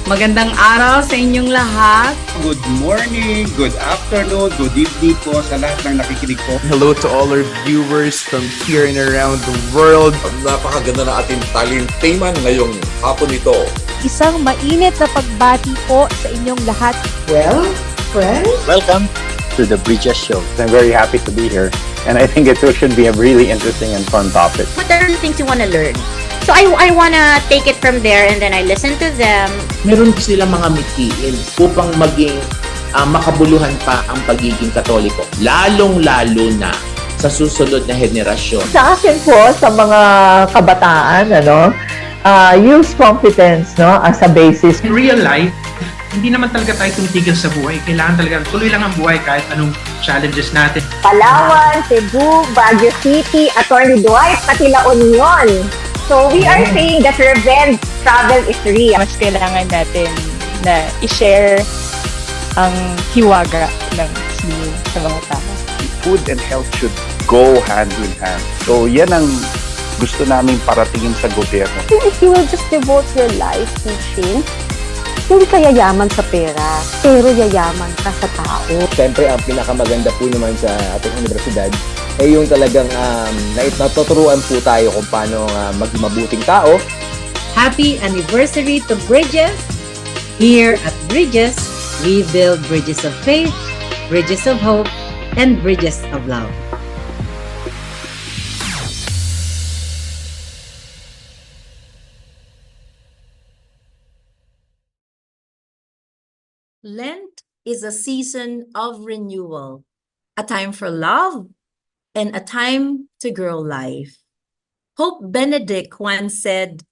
Magandang araw sa inyong lahat. Good morning, good afternoon, good evening po sa lahat ng nakikinig po. Hello to all our viewers from here and around the world. Napakaganda na ating talinteman ngayong hapon ito. Isang mainit na pagbati po sa inyong lahat. Well, friends, Welcome to the Bridges Show. I'm very happy to be here, and I think it should be a really interesting and fun topic. What are the things you want to learn? So I want to take it from there and then I listen to them. meron silang mga mithiin upang maging makabuluhan pa ang pagiging Katoliko. Lalong-lalo na sa susunod na henerasyon. Sa akin po, sa mga kabataan, use competence as a basis. In real life, hindi naman talaga tayo tumitigil sa buhay. Kailangan talaga tuloy lang ang buhay kahit anong challenges natin. Palawan, Cebu, Baguio City, Attorney Dwight, pati La Union. So we are saying that revenge travel is real. Mas kailangan natin na i-share ang hiwaga ng CU sa mga tao. Food and health should go hand in hand. So yan ang gusto namin paratingin sa gobyerno. If you will just devote your life teaching, hindi ka yayaman sa pera, pero yayaman ka sa tao. Siyempre, ang pinakamaganda po naman sa ating universidad ay yung talagang natuturuan po tayo kung paano maging mabuting tao. Happy anniversary to Bridges! Here at Bridges, we build bridges of faith, bridges of hope, and bridges of love. Lent is a season of renewal, a time for love, and a time to grow life. Pope Benedict once said,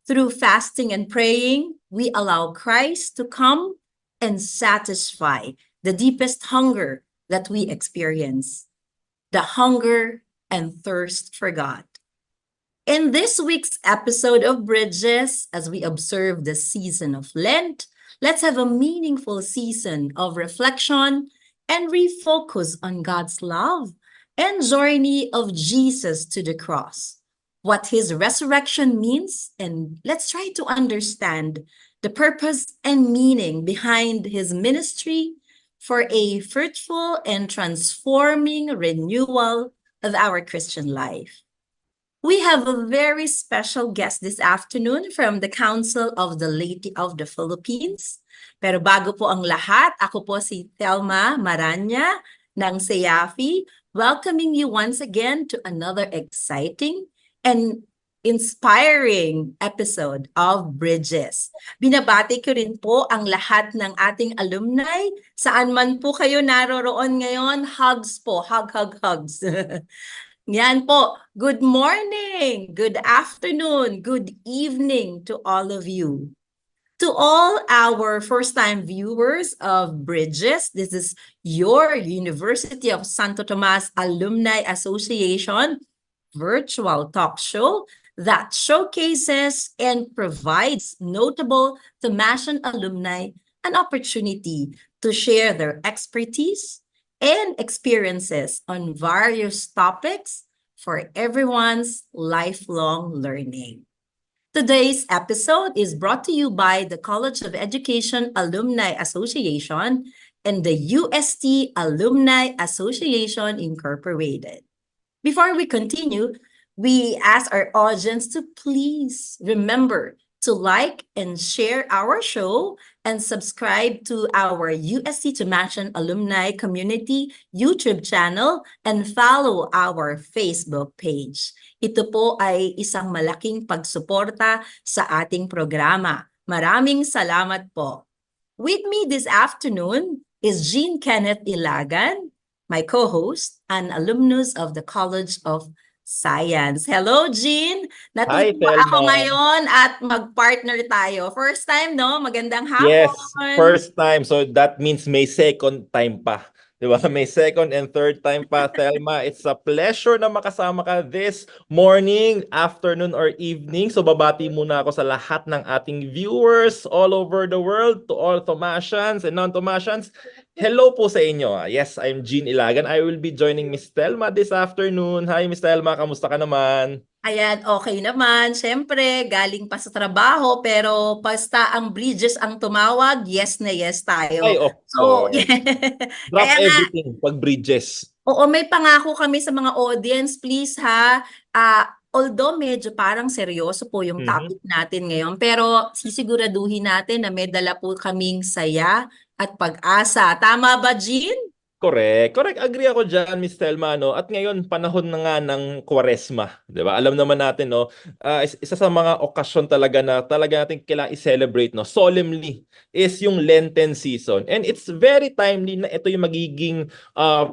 "Through fasting and praying, we allow Christ to come and satisfy the deepest hunger that we experience, the hunger and thirst for God." In this week's episode of Bridges, as we observe the season of Lent, let's have a meaningful season of reflection and refocus on God's love and journey of Jesus to the cross, what his resurrection means, and let's try to understand the purpose and meaning behind his ministry for a fruitful and transforming renewal of our Christian life. We have a very special guest this afternoon from the Council of the Laity of the Philippines. Pero bago po ang lahat, ako po si Thelma Maranya ng SEAFI, welcoming you once again to another exciting and inspiring episode of Bridges. Binabati ko rin po ang lahat ng ating alumni. Saan man po kayo naroroon ngayon, hugs po, hugs. Yan po. Good morning, good afternoon, good evening to all of you. To all our first-time viewers of Bridges, this is your University of Santo Tomas Alumni Association virtual talk show that showcases and provides notable Tomasian alumni an opportunity to share their expertise and experiences on various topics for everyone's lifelong learning. Today's episode is brought to you by the College of Education Alumni Association and the UST Alumni Association Incorporated. Before we continue, we ask our audience to please remember to like and share our show and subscribe to our UST Tomasian Alumni Community YouTube channel and follow our Facebook page. Ito po ay isang malaking pagsuporta sa ating programa. Maraming salamat po. With me this afternoon is Jean Kenneth Ilagan, my co-host, an alumnus of the College of Science. Hello, Jean! Natutuwa ako ngayon at mag-partner tayo. First time, no? Magandang hapon. Yes, first time. So that means may second time pa. Diba? May second and third time pa, Thelma. It's a pleasure na makasama ka this morning, afternoon, or evening. So babati muna ako sa lahat ng ating viewers all over the world, to all Tomasians and non-Tomasians. Hello po sa inyo. Yes, I'm Jean Ilagan. I will be joining Miss Thelma this afternoon. Hi, Miss Thelma. Kamusta ka naman? Ayan, okay naman. Siyempre, galing pa sa trabaho, pero basta ang Bridges ang tumawag, yes na yes Ay, tayo. of So, course. Drop kaya nga, everything pag Bridges. oo, may pangako kami sa mga audience, please ha. Although medyo parang seryoso po yung Mhm. topic natin ngayon, pero sisiguraduhin natin na may dala po kaming saya at pag-asa. Tama ba, Jean? Correct. Correct. Agree ako dyan, Miss Telma, no? At ngayon, panahon na nga ng Kwaresma. Di ba? Alam naman natin, no? Isa sa mga okasyon talaga na talaga natin kailangan i-celebrate, no? Solemnly is yung Lenten season. And it's very timely na ito yung magiging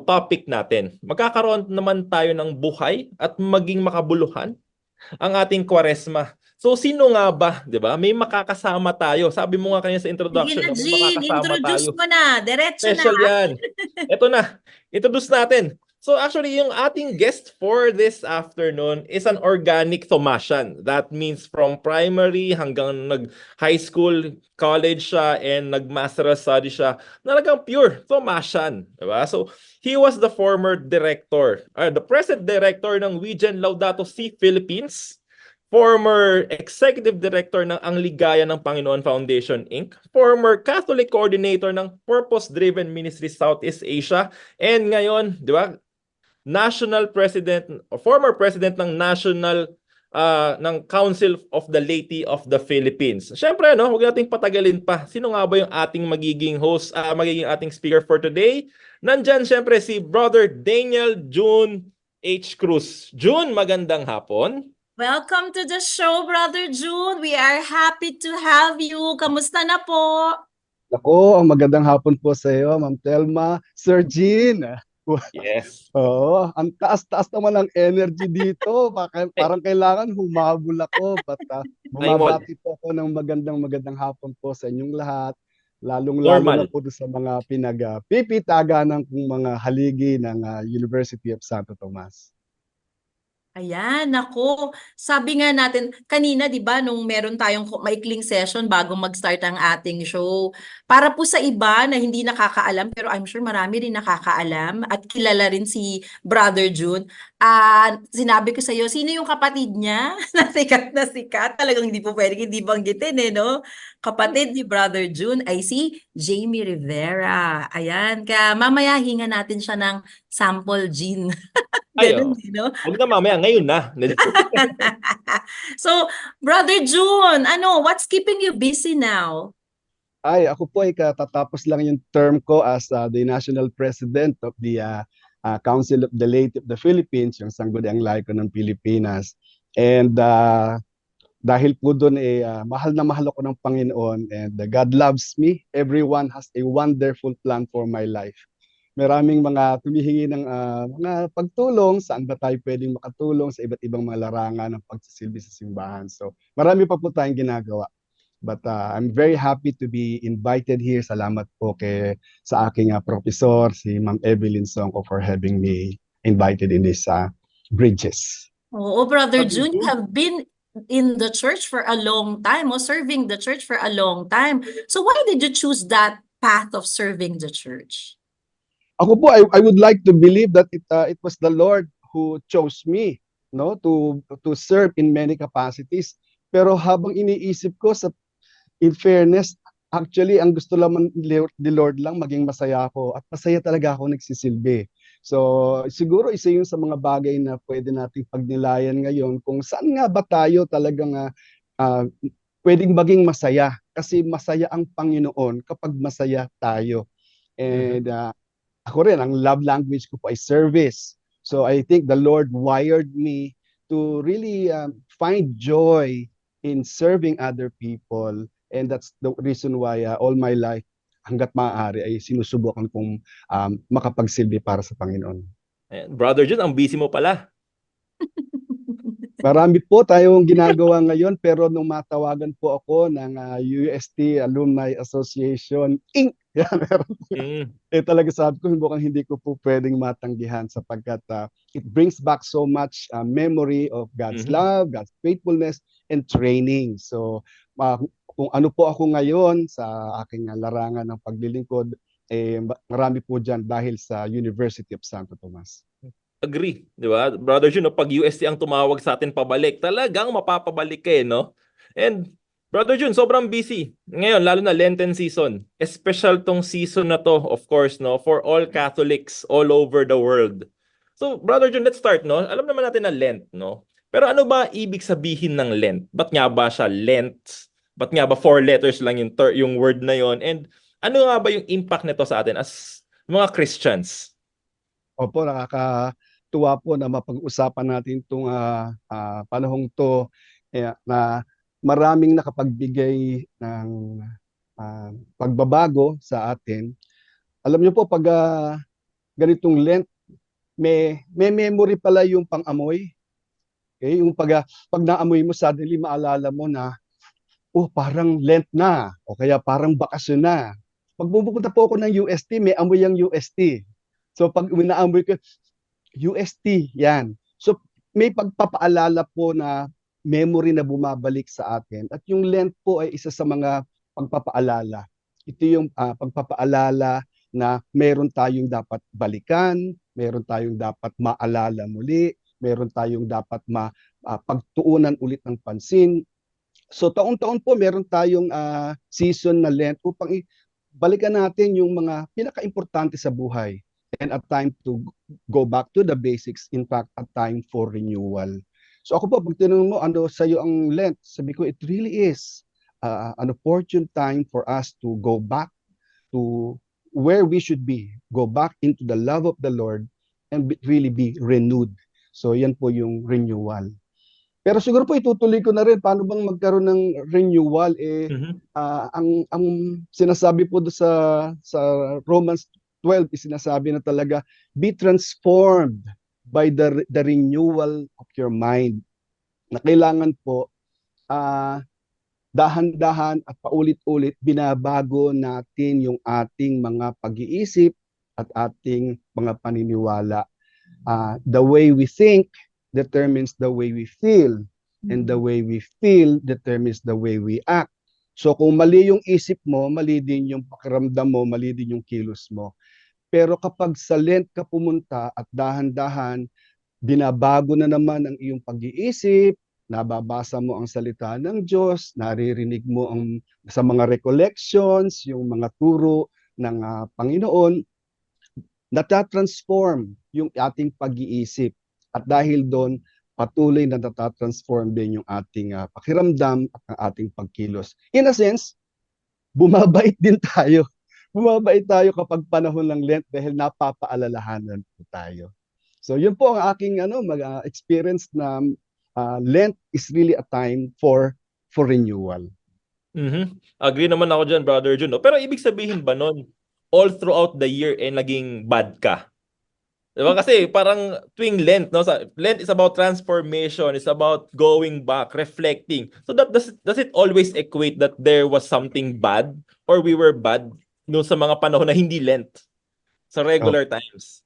topic natin. Magkakaroon naman tayo ng buhay at maging makabuluhan ang ating Kwaresma. So sino nga ba, 'di ba? May makakasama tayo. Sabi mo nga kanina sa Sige introduction, na, no? May Jean, makakasama introduce tayo. mo na. Diretso na. Special yan. Ito na. Introduce natin. So actually, yung ating guest for this afternoon is an organic Thomasian. That means from primary hanggang nag-high school, college siya, and nag-master's study siya. Talagang pure Thomasian. Diba? So he was the former director, the present director ng Vigen Laudato Si Philippines, former executive director ng Ang Ligaya ng Panginoon Foundation Inc., former Catholic coordinator ng Purpose Driven Ministry Southeast Asia, and ngayon, di ba, national president, or former president ng National ng Council of the Laity of the Philippines. Siyempre, no, huwag nating patagalin pa. Sino nga ba yung ating magiging host, magiging ating speaker for today? Nandyan siyempre si Brother Daniel June H. Cruz. June, magandang hapon. Welcome to the show, Brother June. We are happy to have you. Kamusta na po? Ako, magandang hapon po sa iyo, Ma'am Telma, Sir Jean. Yes. Oo, ang taas-taas naman ng energy dito. Parang kailangan humabol ako. But bumabati po ako ng magandang hapon po sa inyong lahat. Lalong-lalo na po sa mga pinagpipitagan ng mga haligi ng University of Santo Tomas. Ayan, nako. Sabi nga natin, kanina, di ba, nung meron tayong maikling session bago mag-start ang ating show, para po sa iba na hindi nakakaalam, pero I'm sure marami rin nakakaalam at kilala rin si Brother June, sinabi ko sa iyo, sino yung kapatid niya na sikat? Talagang hindi po pwede, hindi banggitin no? Kapatid ni Brother June ay si Jamie Rivera. Ayan, mamaya hinga natin siya ng sample gin. Ganun, no? Huwag na mamaya, ngayon na. So, Brother June, what's keeping you busy now? Ay, ako po ay katatapos lang yung term ko as the National President of the Council of the Laity of the Philippines, yung Sangguniang Laiko ng Pilipinas. And dahil po doon mahal na mahal ako ng Panginoon and God loves me. Everyone has a wonderful plan for my life. Maraming mga tumihingi ng mga pagtulong, saan ba tayo pwedeng makatulong sa iba't ibang mga larangan ng pagsisilbi sa simbahan. So marami pa po tayong ginagawa. But I'm very happy to be invited here. Salamat po sa aking professor, si Ma'am Evelyn Songko, for having me invited in this Bridges. Oo, Brother June, you have been in the church for a long time, serving the church for a long time. So why did you choose that path of serving the church? Ako po, I would like to believe that it was the Lord who chose me, no, to serve in many capacities. Pero habang iniisip ko, in fairness, actually ang gusto lang ni Lord lang maging masaya ako, at masaya talaga ako nagsisilbi. So siguro isa yun sa mga bagay na pwede nating pagnilayan ngayon, kung saan nga ba tayo talagang pwedeng maging masaya, kasi masaya ang Panginoon kapag masaya tayo. And ako rin, ang love language ko po ay service. So I think the Lord wired me to really find joy in serving other people. And that's the reason why all my life, hanggat maaari, ay sinusubukan kong makapagsilbi para sa Panginoon. Brother June, ang busy mo pala. Marami po tayong ginagawa ngayon, pero nung matawagan po ako ng UST Alumni Association Inc., talaga sabi ko, hindi ko po pwedeng matanggihan, sapagkat it brings back so much memory of God's love, God's faithfulness, and training. So kung ano po ako ngayon sa aking larangan ng paglilingkod, marami po dyan dahil sa University of Santo Tomas. Agree, di ba? Brother Jun, no, pag UST ang tumawag sa atin pabalik, talagang mapapabalik ka no? And Brother Jun, sobrang busy. Ngayon, lalo na Lenten season. Special tong season na to, of course, no, for all Catholics all over the world. So, Brother Jun, let's start, no? Alam naman natin na Lent, no? Pero ano ba ibig sabihin ng Lent? Ba't nga ba siya Lent? Ba't nga ba 4 letters lang yung word na yon? And ano nga ba yung impact nito sa atin as mga Christians? Opo, nakakatuwa po na mapag-usapan natin itong panahong to na maraming nakapagbigay ng pagbabago sa atin. Alam niyo po, pag ganitong Lent, may memory pala yung pang-amoy. Okay? Yung pag naamoy mo, suddenly maalala mo na, oh, parang Lent na, o kaya parang bakasyon na. Pag pupunta po ako ng UST, may amoy ang UST. So pag inaamoy ko, UST, yan. So may pagpapaalala po na memory na bumabalik sa atin. At yung Lent po ay isa sa mga pagpapaalala. Ito yung pagpapaalala na meron tayong dapat balikan, meron tayong dapat maalala muli, meron tayong dapat pagtuunan ulit ng pansin. So taon-taon po meron tayong season na Lent upang balikan natin yung mga pinaka-importante sa buhay. And a time to go back to the basics, in fact, a time for renewal. So ako po, pag tinanong mo, ano sa'yo ang Lent? Sabi ko, it really is an opportune time for us to go back to where we should be. Go back into the love of the Lord and really be renewed. So yan po yung renewal. Pero siguro po itutuloy ko na rin, paano bang magkaroon ng renewal? Ang sinasabi po sa Romans 12 is sinasabi na talaga, be transformed by the renewal of your mind. Na kailangan po dahan-dahan at paulit-ulit binabago natin yung ating mga pag-iisip at ating mga paniniwala. The way we think determines the way we feel, and the way we feel determines the way we act. So kung mali yung isip mo, mali din yung pakiramdam mo, mali din yung kilos mo. Pero kapag sa Lent ka pumunta at dahan-dahan, binabago na naman ang iyong pag-iisip, nababasa mo ang salita ng Diyos, naririnig mo sa mga recollections, yung mga turo ng Panginoon, natatransform yung ating pag-iisip. At dahil doon, patuloy na natatransform din yung ating pakiramdam at ang ating pagkilos. In a sense, bumabait din tayo. Bumabait tayo kapag panahon ng Lent dahil napapaalalahanan po tayo. So yun po ang aking experience na Lent is really a time for renewal. Agree naman ako dyan, Brother Jun. No? Pero ibig sabihin ba nun, all throughout the year naging bad ka? Diba? Kasi parang tuwing Lent, no? Lent is about transformation, it's about going back, reflecting. So that does it always equate that there was something bad or we were bad no sa mga panahon na hindi Lent sa regular times?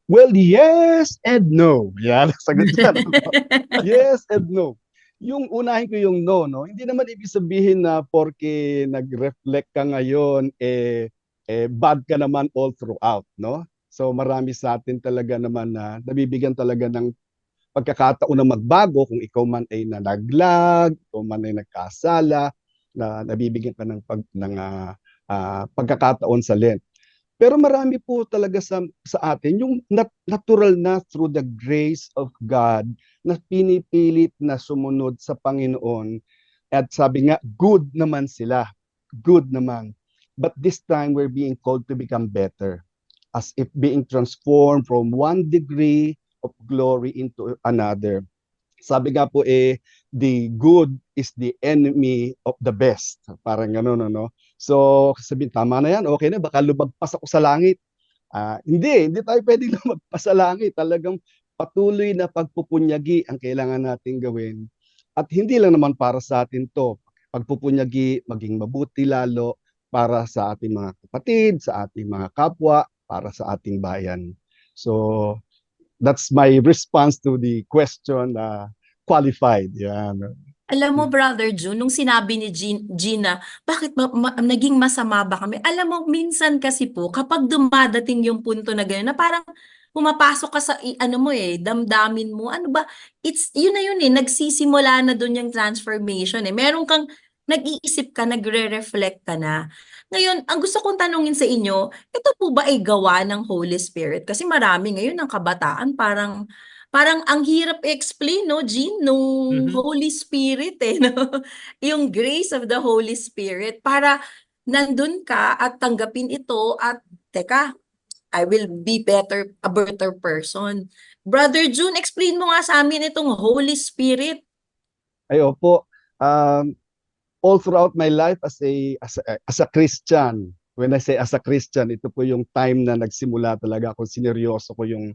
Well, yes and no. Yan, sagot yan. Yes and no. Yung unahin ko yung no, no? Hindi naman ibig sabihin na porke nag-reflect ka ngayon, bad ka naman all throughout, no? So marami sa atin talaga naman na nabibigyan talaga ng pagkakataon na magbago kung ikaw man ay nalaglag, ikaw man ay nagkasala, na nabibigyan ka ng pagkakataon sa Lent. Pero marami po talaga sa atin yung natural na through the grace of God na pinipilit na sumunod sa Panginoon. At sabi nga, good naman sila. Good naman. But this time, we're being called to become better. As if being transformed from one degree of glory into another. Sabi nga po the good is the enemy of the best. Parang gano'n, no? So, sabihin, tama na yan, okay na, baka lumagpas ako sa langit. Hindi tayo pwedeng lumagpas sa langit. Talagang patuloy na pagpupunyagi ang kailangan natin gawin. At hindi lang naman para sa atin to. Pagpupunyagi, maging mabuti lalo para sa ating mga kapatid, sa ating mga kapwa, para sa ating bayan. So, that's my response to the question, qualified. Yan. Alam mo, Brother Jun, nung sinabi ni Gina, bakit naging masama ba kami? Alam mo, minsan kasi po, kapag dumadating yung punto na gano'n, na parang pumapasok ka sa ano mo damdamin mo. Ano ba? Yun na yun nagsisimula na doon yung transformation Meron kang nag-iisip ka, nagre-reflect ka na. Ngayon, ang gusto kong tanungin sa inyo, ito po ba ay gawa ng Holy Spirit? Kasi marami ngayon ng kabataan parang ang hirap i-explain, no, Jean, nung Holy Spirit, no? Yung grace of the Holy Spirit para nandun ka at tanggapin ito at, teka, I will be a better person. Brother June, explain mo nga sa amin itong Holy Spirit. Ay, opo. All throughout my life as a Christian, when I say as a Christian, ito po yung time na nagsimula talaga ako, sineryoso ko yung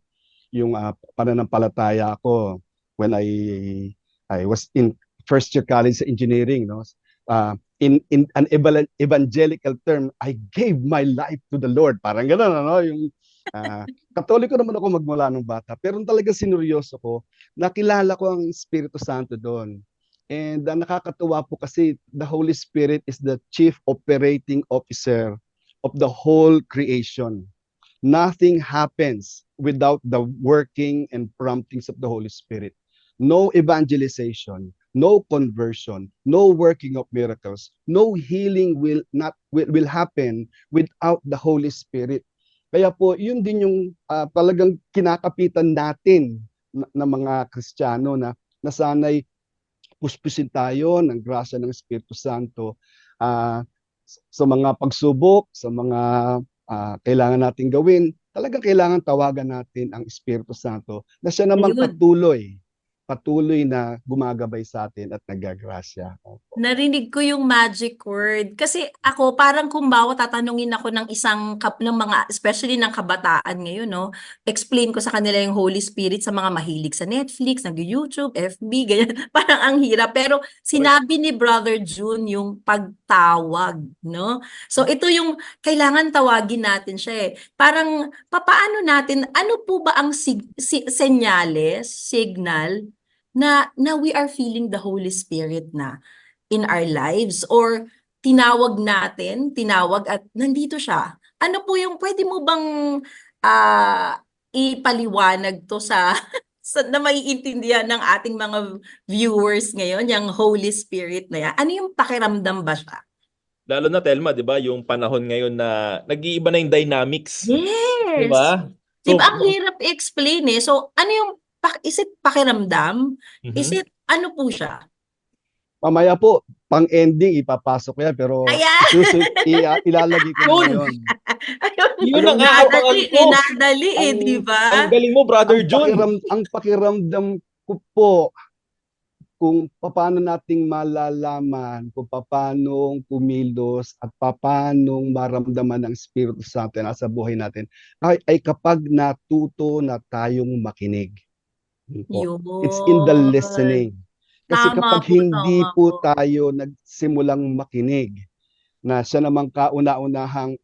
pananampalataya ko when I was in first year college sa engineering, no? In an evangelical term, I gave my life to the Lord. Parang gano'n, ano? Yung Katoliko naman ako magmula nung bata, pero talaga sineryoso ko, nakilala ko ang Espiritu Santo doon. And nakakatuwa po kasi the Holy Spirit is the chief operating officer of the whole creation. Nothing happens without the working and promptings of the Holy Spirit. No evangelization, no conversion, no working of miracles, no healing will happen without the Holy Spirit. Kaya po, yun din yung talagang kinakapitan natin na mga Kristiyano na sana'y puspusin tayo ng grasya ng Espiritu Santo sa mga pagsubok, sa mga kailangan natin gawin. Talagang kailangan tawagan natin ang Espiritu Santo na siya naman patuloy na gumagabay sa atin at nagagrasya. Narinig ko yung magic word. Kasi ako, parang kumbawa tatanungin ako ng ng mga, especially ng kabataan ngayon, no? Explain ko sa kanila yung Holy Spirit sa mga mahilig sa Netflix, nag-YouTube, FB, ganyan. Parang ang hirap. Pero sinabi ni Brother June yung pagtawag, no? So ito yung kailangan tawagin natin siya Parang, papaano natin, ano po ba ang signal, na we are feeling the Holy Spirit na in our lives or tinawag at nandito siya. Ano po yung pwede mo bang ipaliwanag to sa na maiintindihan ng ating mga viewers ngayon, yung Holy Spirit na yan? Ano yung pakiramdam ba siya? Lalo na Telma, 'di ba? Yung panahon ngayon na nag-iiba na yung dynamics. Yes. 'Di ba? Diba ang hirap i-explain So ano yung is it pakiramdam? Is it ano po siya? Mamaya po, pang-ending, ipapasok ko yan, pero ilalagay ko na yun. Yun ang Inadali di ba? Ang galing mo, Brother John. Ang pakiramdam ko po, kung paano nating malalaman, kung paano kumilos, at paano maramdaman ng Espiritu Santo na sa buhay natin, ay kapag natuto na tayong makinig. It's in the listening. Kasi kapag hindi po tayo nagsimulang makinig, na siya namang kauna-unahang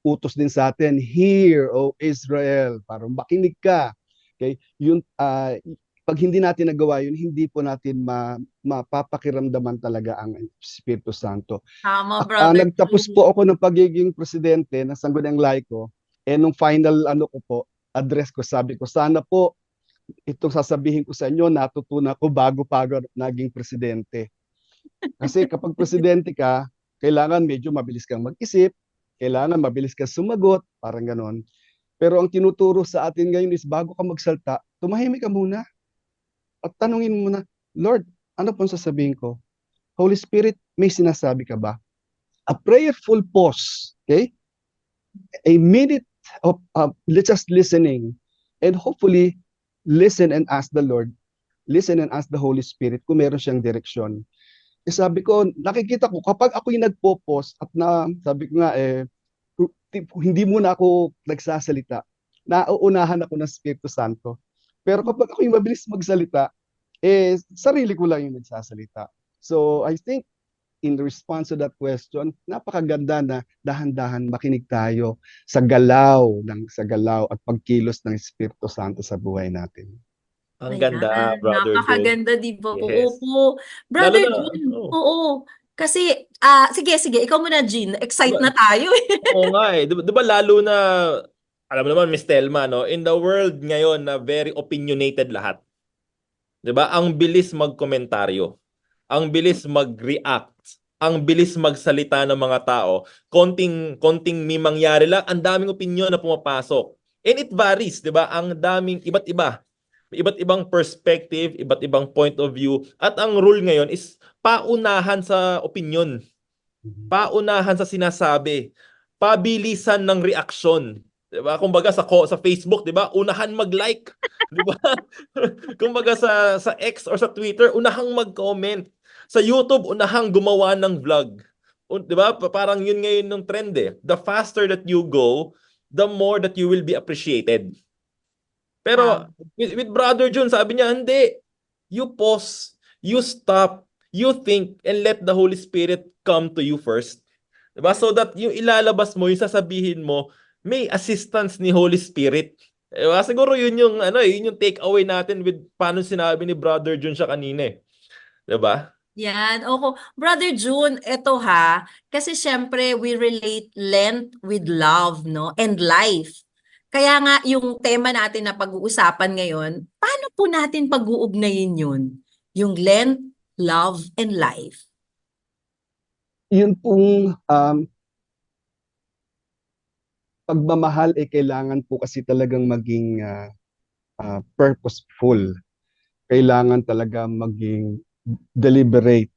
utos din sa atin, "Hear, O Israel," para makinig ka. Okay? Yun, pag hindi natin nagawa yun, hindi po natin mapapakiramdaman talaga ang Espiritu Santo. Tama, brother. Nagtapos po ako ng pagiging presidente ng Sangguniang Laiko, nung final address ko, sabi ko, sana po itong sasabihin ko sa inyo, natutunan ko bago naging presidente. Kasi kapag presidente ka, kailangan medyo mabilis kang mag-isip, kailangan mabilis kang sumagot, parang ganon. Pero ang tinuturo sa atin ngayon is bago ka magsalta, tumahimik ka muna at tanungin mo muna, Lord, ano pong sasabihin ko? Holy Spirit, may sinasabi ka ba? A prayerful pause, okay? A minute of just listening, and hopefully listen and ask the Lord, listen and ask the Holy Spirit kung meron siyang direksyon. Sabi ko, nakikita ko, kapag ako'y nagpo-pause at sabi ko nga, hindi muna ako nagsasalita, nauunahan ako ng Espiritu Santo. Pero kapag ako'y mabilis magsalita, sarili ko lang yung nagsasalita. So I think, in response to that question, napakaganda na dahan-dahan makinig tayo sa galaw at pagkilos ng Espiritu Santo sa buhay natin. Ang ganda, Brother John. Napakaganda, di ba? Yes. Opo. Brother John, oo. Kasi, sige, ikaw muna, Jean. Excite na tayo. Oo nga Di ba lalo na alam mo naman, Miss Telma, no? In the world ngayon na very opinionated lahat. 'Di ba? Ang bilis magkomentaryo. Ang bilis mag-react. Ang bilis magsalita ng mga tao. Konting may mangyari lang, ang daming opinion na pumapasok. And it varies, 'di ba? Ang daming iba't iba. Iba't ibang perspective, iba't ibang point of view. At ang rule ngayon is paunahan sa opinion. Paunahan sa sinasabi. Pabilisan ng reaksyon. 'Di ba? Kumbaga sa Facebook, 'di ba? Unahan mag-like, 'di ba? Kumbaga sa X or sa Twitter, unahang mag-comment. Sa YouTube, unahang gumawa ng vlog. 'Di ba? Parang yun ngayon ng trend eh. The faster that you go, the more that you will be appreciated. Pero with Brother Jun, sabi niya, hindi. You pause, you stop, you think, and let the Holy Spirit come to you first. 'Di ba? So that yung ilalabas mo, yung sasabihin mo, may assistance ni Holy Spirit. Diba? Siguro yun yung yun yung take away natin with paano sinabi ni Brother Jun siya kanina eh. 'Di ba? Yan. Opo. Brother June, eto ha. Kasi syempre, we relate Lent with love, no? And life. Kaya nga, yung tema natin na pag-uusapan ngayon, paano po natin pag-uugnayin yun? Yung Lent, love, and life. Yun pong pagmamahal kailangan po kasi talagang maging purposeful. Kailangan talaga maging deliberate.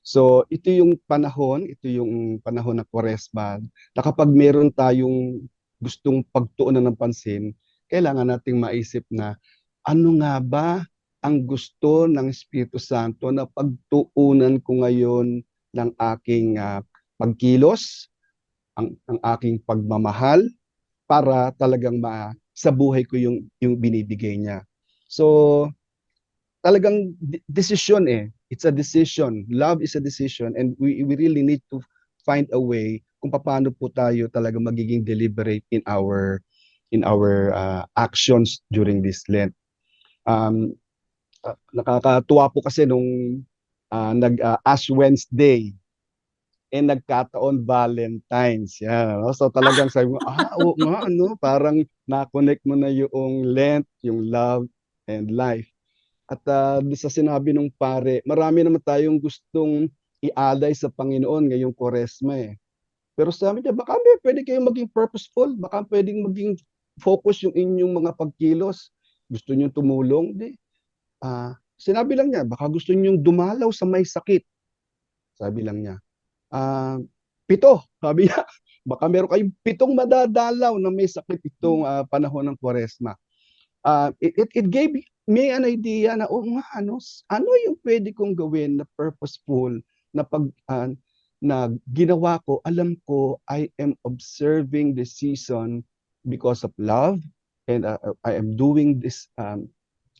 So ito yung panahon ng Kwaresma na kapag meron tayong gustong pagtuunan ng pansin, kailangan nating maisip na ano nga ba ang gusto ng Espiritu Santo na pagtuunan ko ngayon ng aking pagkilos, ang aking pagmamahal para talagang sa buhay ko yung binibigay niya. So talagang decision it's a decision. Love is a decision, and we really need to find a way kung paano po tayo talaga magiging deliberate in our actions during this Lent. Nakakatuwa po kasi nung Ash Wednesday nagkataon Valentine's. Yeah, no? So talagang sabi mo, oo nga, parang na-connect mo na yung Lent, yung love and life. At sa sinabi ng pare, marami naman tayong gustong ialay sa Panginoon ngayong Kwaresma eh. Pero sabi niya, baka pwede kayong maging purposeful, baka pwedeng maging focus yung inyong mga pagkilos. Gusto niyo tumulong? Di. Sinabi lang niya, baka gusto niyo dumalaw sa may sakit. Sabi lang niya. 7, sabi niya, baka meron kayong 7 madadalaw na may sakit itong panahon ng Kwaresma. It gave me an idea na ano yung pwede kong gawin na purposeful na na ginawa ko, alam ko I am observing the season because of love, and I am doing this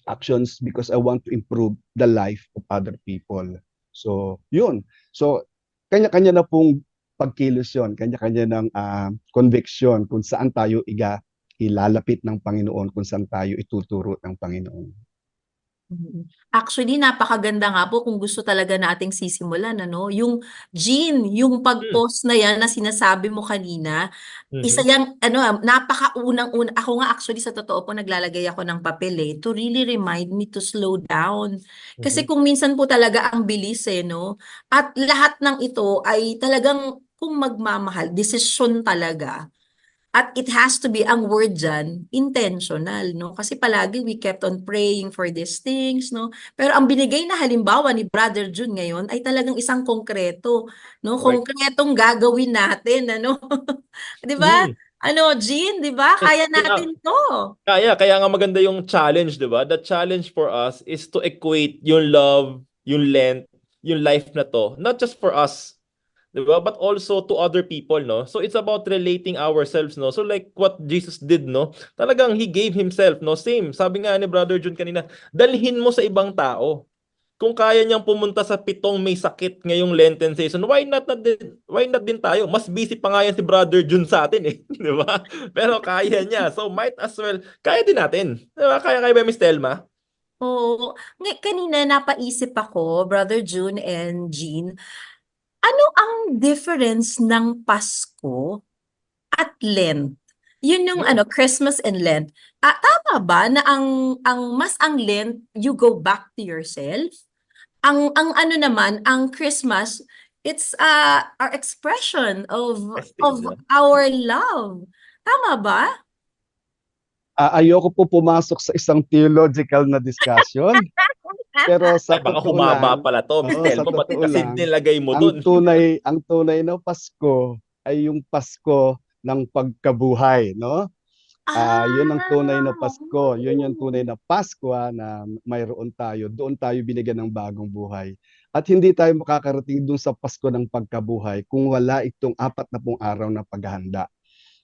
actions because I want to improve the life of other people. So yun. So kanya-kanya na pong pagkilos yun, kanya-kanya ng conviction kung saan tayo ilalapit ng Panginoon, kung saan tayo ituturo ng Panginoon. Actually, napakaganda nga po kung gusto talaga nating sisimulan, yung Jean, yung pag-post na yan na sinasabi mo kanina, isa yan, napakaunang-una, ako nga actually sa totoo po naglalagay ako ng papel to really remind me to slow down. Kasi kung minsan po talaga ang bilis at lahat ng ito ay talagang kung magmamahal, desisyon talaga. At it has to be, ang word dyan, intentional, Kasi palagi we kept on praying for these things, Pero ang binigay na halimbawa ni Brother Jun ngayon ay talagang isang konkreto, Konkretong gagawin natin, 'Di ba? Jean, 'di ba? Kaya natin 'to. Kaya nga maganda yung challenge, 'di ba? The challenge for us is to equate yung love, yung Lent, yung life na to, not just for us, diba? But also to other people, So it's about relating ourselves, So like what Jesus did, Talagang He gave Himself, Same. Sabi nga ni Brother Jun kanina, dalhin mo sa ibang tao. Kung kaya niyang pumunta sa 7 may sakit ngayong Lenten season, why not din tayo? Mas busy pa nga yan si Brother Jun sa atin di ba? Pero kaya niya. So might as well, kaya din natin. Diba? Kaya ba, Miss Telma? Oo. Kanina napaisip ako, Brother Jun and Jean, ano ang difference ng Pasko at Lent? Yun yung Christmas and Lent. Tama ba na ang Lent, you go back to yourself? Ang ano naman, ang Christmas, it's our expression of our love. Tama ba? Ayoko po pumasok sa isang theological na discussion. Pero sa Baka totoo humaba lang, pala to, Miss oo, Telmo, sa pati totoo kasi lang, nilagay mo ang dun. tunay na Pasko ay yung Pasko ng pagkabuhay, no? Yun ang tunay na Pasko. Yun yung tunay na Pasko na mayroon tayo. Doon tayo binigyan ng bagong buhay. At hindi tayo makakarating doon sa Pasko ng pagkabuhay kung wala itong 40 araw na paghahanda.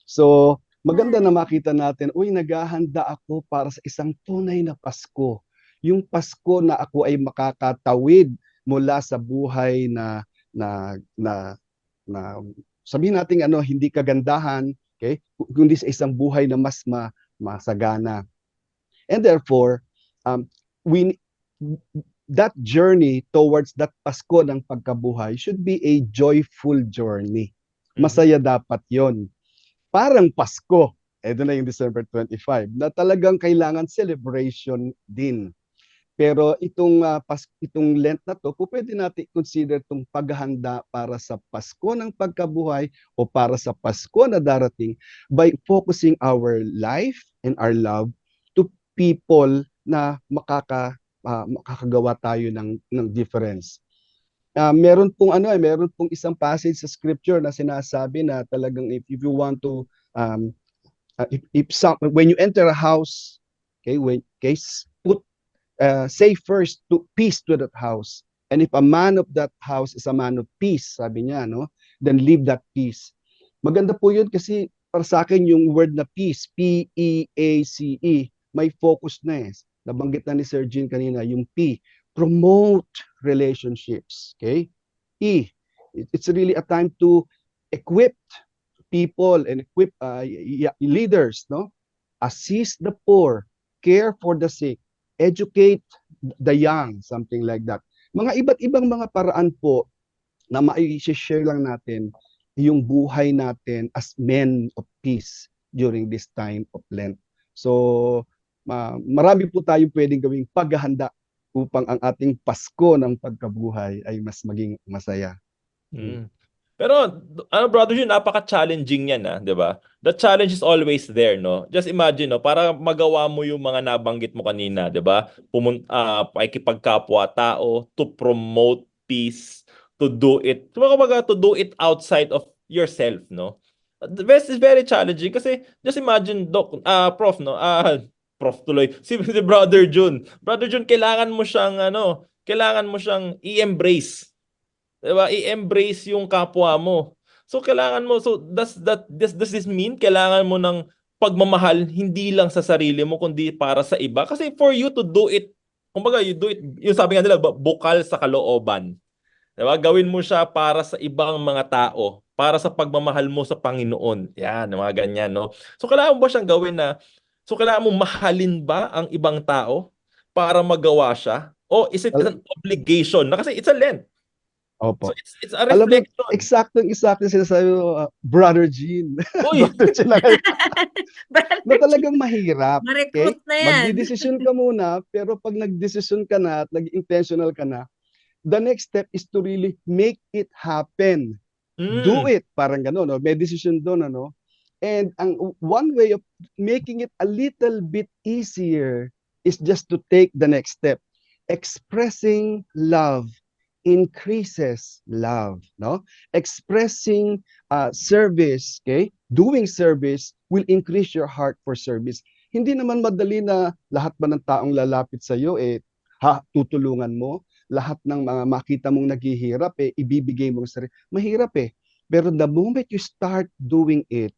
So, maganda na makita natin, uy, naghahanda ako para sa isang tunay na Pasko. Yung Pasko na ako ay makakatawid mula sa buhay na sabihin natin hindi kagandahan, okay? Kundi sa isang buhay na mas masagana. And therefore, that journey towards that Pasko ng pagkabuhay should be a joyful journey. Masaya dapat 'yon. Parang Pasko, doon na yung December 25, na talagang kailangan celebration din. Pero itong Lent na to, pwede natin consider itong paghahanda para sa Pasko ng pagkabuhay o para sa Pasko na darating by focusing our life and our love to people na makakagawa tayo ng difference. Meron pong isang passage sa scripture na sinasabi na talagang if you want to when you enter a house, put say first to peace to that house, and if a man of that house is a man of peace, sabi niya, no, then leave that peace. Maganda po yun kasi para sa akin yung word na peace, P-E-A-C-E, may focus na nabanggit na ni Sir Jean kanina, yung P, promote relationships. Okay? E, it's really a time to equip people and equip leaders, no? Assist the poor, care for the sick, educate the young, something like that. Mga iba't ibang mga paraan po na mai-share lang natin yung buhay natin as men of peace during this time of Lent. So, marami po tayong pwedeng gawing paghahanda upang ang ating Pasko ng pagkabuhay ay mas maging masaya. Pero brother Jun, napaka-challenging yan, 'di ba? The challenge is always there, no? Just imagine, no, para magawa mo yung mga nabanggit mo kanina, 'di ba? Pakikipagkapwa-tao, to promote peace, to do it outside of yourself, no? The best is very challenging kasi just imagine, Prof, no? Prof tuloy. Si Brother Jun. Brother Jun, kailangan mo siyang i-embrace. Diba? I-embrace yung kapwa mo. So kailangan mo, does this mean kailangan mo ng pagmamahal hindi lang sa sarili mo kundi para sa iba? Kasi for you to do it, kumbaga you do it, yung sabi nga nila, bukal sa kalooban. Diba? Gawin mo siya para sa ibang mga tao, para sa pagmamahal mo sa Panginoon. Yan, mga ganyan, no? So kailangan mo ba siyang gawin kailangan mo mahalin ba ang ibang tao para magawa siya? O is it an obligation? Kasi it's a Lent. Opo. So it's a reflection. Alam mo, eksakto sinasabi mo, Brother Jean. Brother Jean na talagang mahirap. Ma-recruit na yan. Magdidesisyon ka muna, pero pag nagdesisyon ka na at nag-intentional ka na, the next step is to really make it happen. Do it. Parang gano'n, no? May decision doon, ano? And one way of making it a little bit easier is just to take the next step. Expressing love increases love, no? Expressing service, okay? Doing service will increase your heart for service. Hindi naman madali na lahat ba ng taong lalapit sa iyo tutulungan mo. Lahat ng mga makita mong naghihirap ibibigay mo sa sarili. Mahirap Pero the moment you start doing it,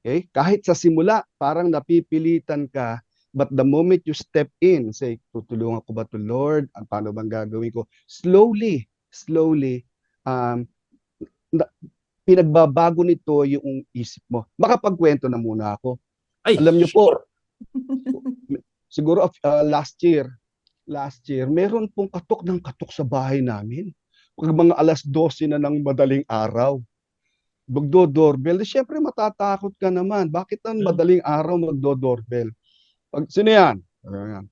okay? Kahit sa simula parang napipilitan ka, but the moment you step in, say, tutulungan ko ba to Lord? Paano bang gagawin ko? Slowly, pinagbabago nito yung isip mo. Makapagkwento na muna ako. Alam niyo po, siguro last year, meron pong katok sa bahay namin. Pag mga 12:00 na ng madaling araw. magdo-doorbell, di syempre matatakot ka naman. Bakit ang madaling araw magdo-doorbell? Sino yan? Ayan.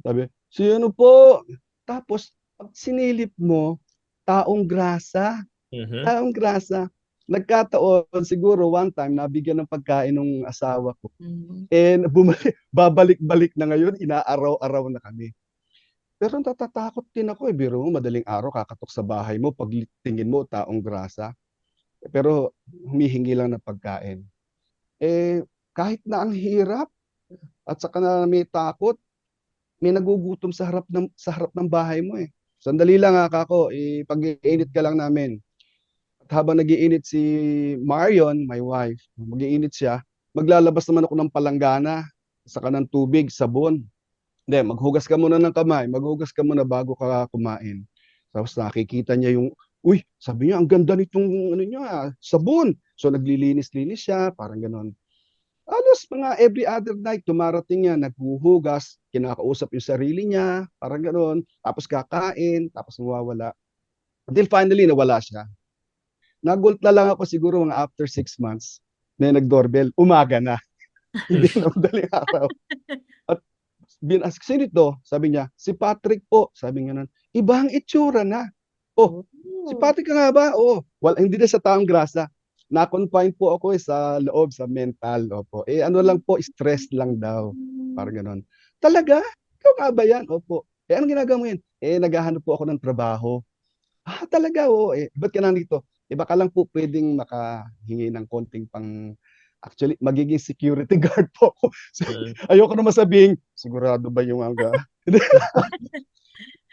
Sabi, sino po? Tapos, pag sinilip mo, taong grasa. Taong grasa. Nagkataon, siguro one time, nabigyan ng pagkain ng asawa ko. And babalik-balik na ngayon, inaaraw-araw na kami. Pero natatakot din ako biro mo, madaling araw, kakatok sa bahay mo, pag tingin mo, taong grasa. Pero humihingi lang ng pagkain. Kahit na ang hirap, at saka na may takot, may nagugutom sa harap ng bahay mo eh. Sandali lang ako, pag-iinit ka lang namin. At habang nag-iinit si Marion, my wife, mag-iinit siya, maglalabas naman ako ng palanggana, saka ng tubig, sabon. Hindi, maghugas ka muna ng kamay, maghugas ka muna bago ka kumain. Tapos nakikita niya yung, uy, sabi niya, ang ganda nitong sabon. So naglilinis-linis siya, parang ganon. Alos mga every other night, tumarating niya, naghuhugas, kinakausap yung sarili niya, parang ganon. Tapos kakain, tapos mawawala. Until finally, nawala siya. Nagulat na lang ako siguro mga after 6 months, na nag-doorbell, umaga na. Hindi na madaling araw. At binask, sino ito? Sabi niya, si Patrick po. Sabi niya nun, iba ang itsura na. Oh, si Patrick ka nga ba? Oh, well, hindi na sa taong grasa. Na-confine po ako sa loob, sa mental. Opo. Ano lang po, stress lang daw. Parang ganon. Talaga? Ikaw nga ba yan? Opo. Anong ginagawa mo yan? Naghahanap po ako ng trabaho. Talaga? Oo. Ba't ka nandito? Baka lang po pwedeng makahingi ng konting pang... Actually, magiging security guard po ako. Ayoko na masabihin, sigurado ba yung hangga?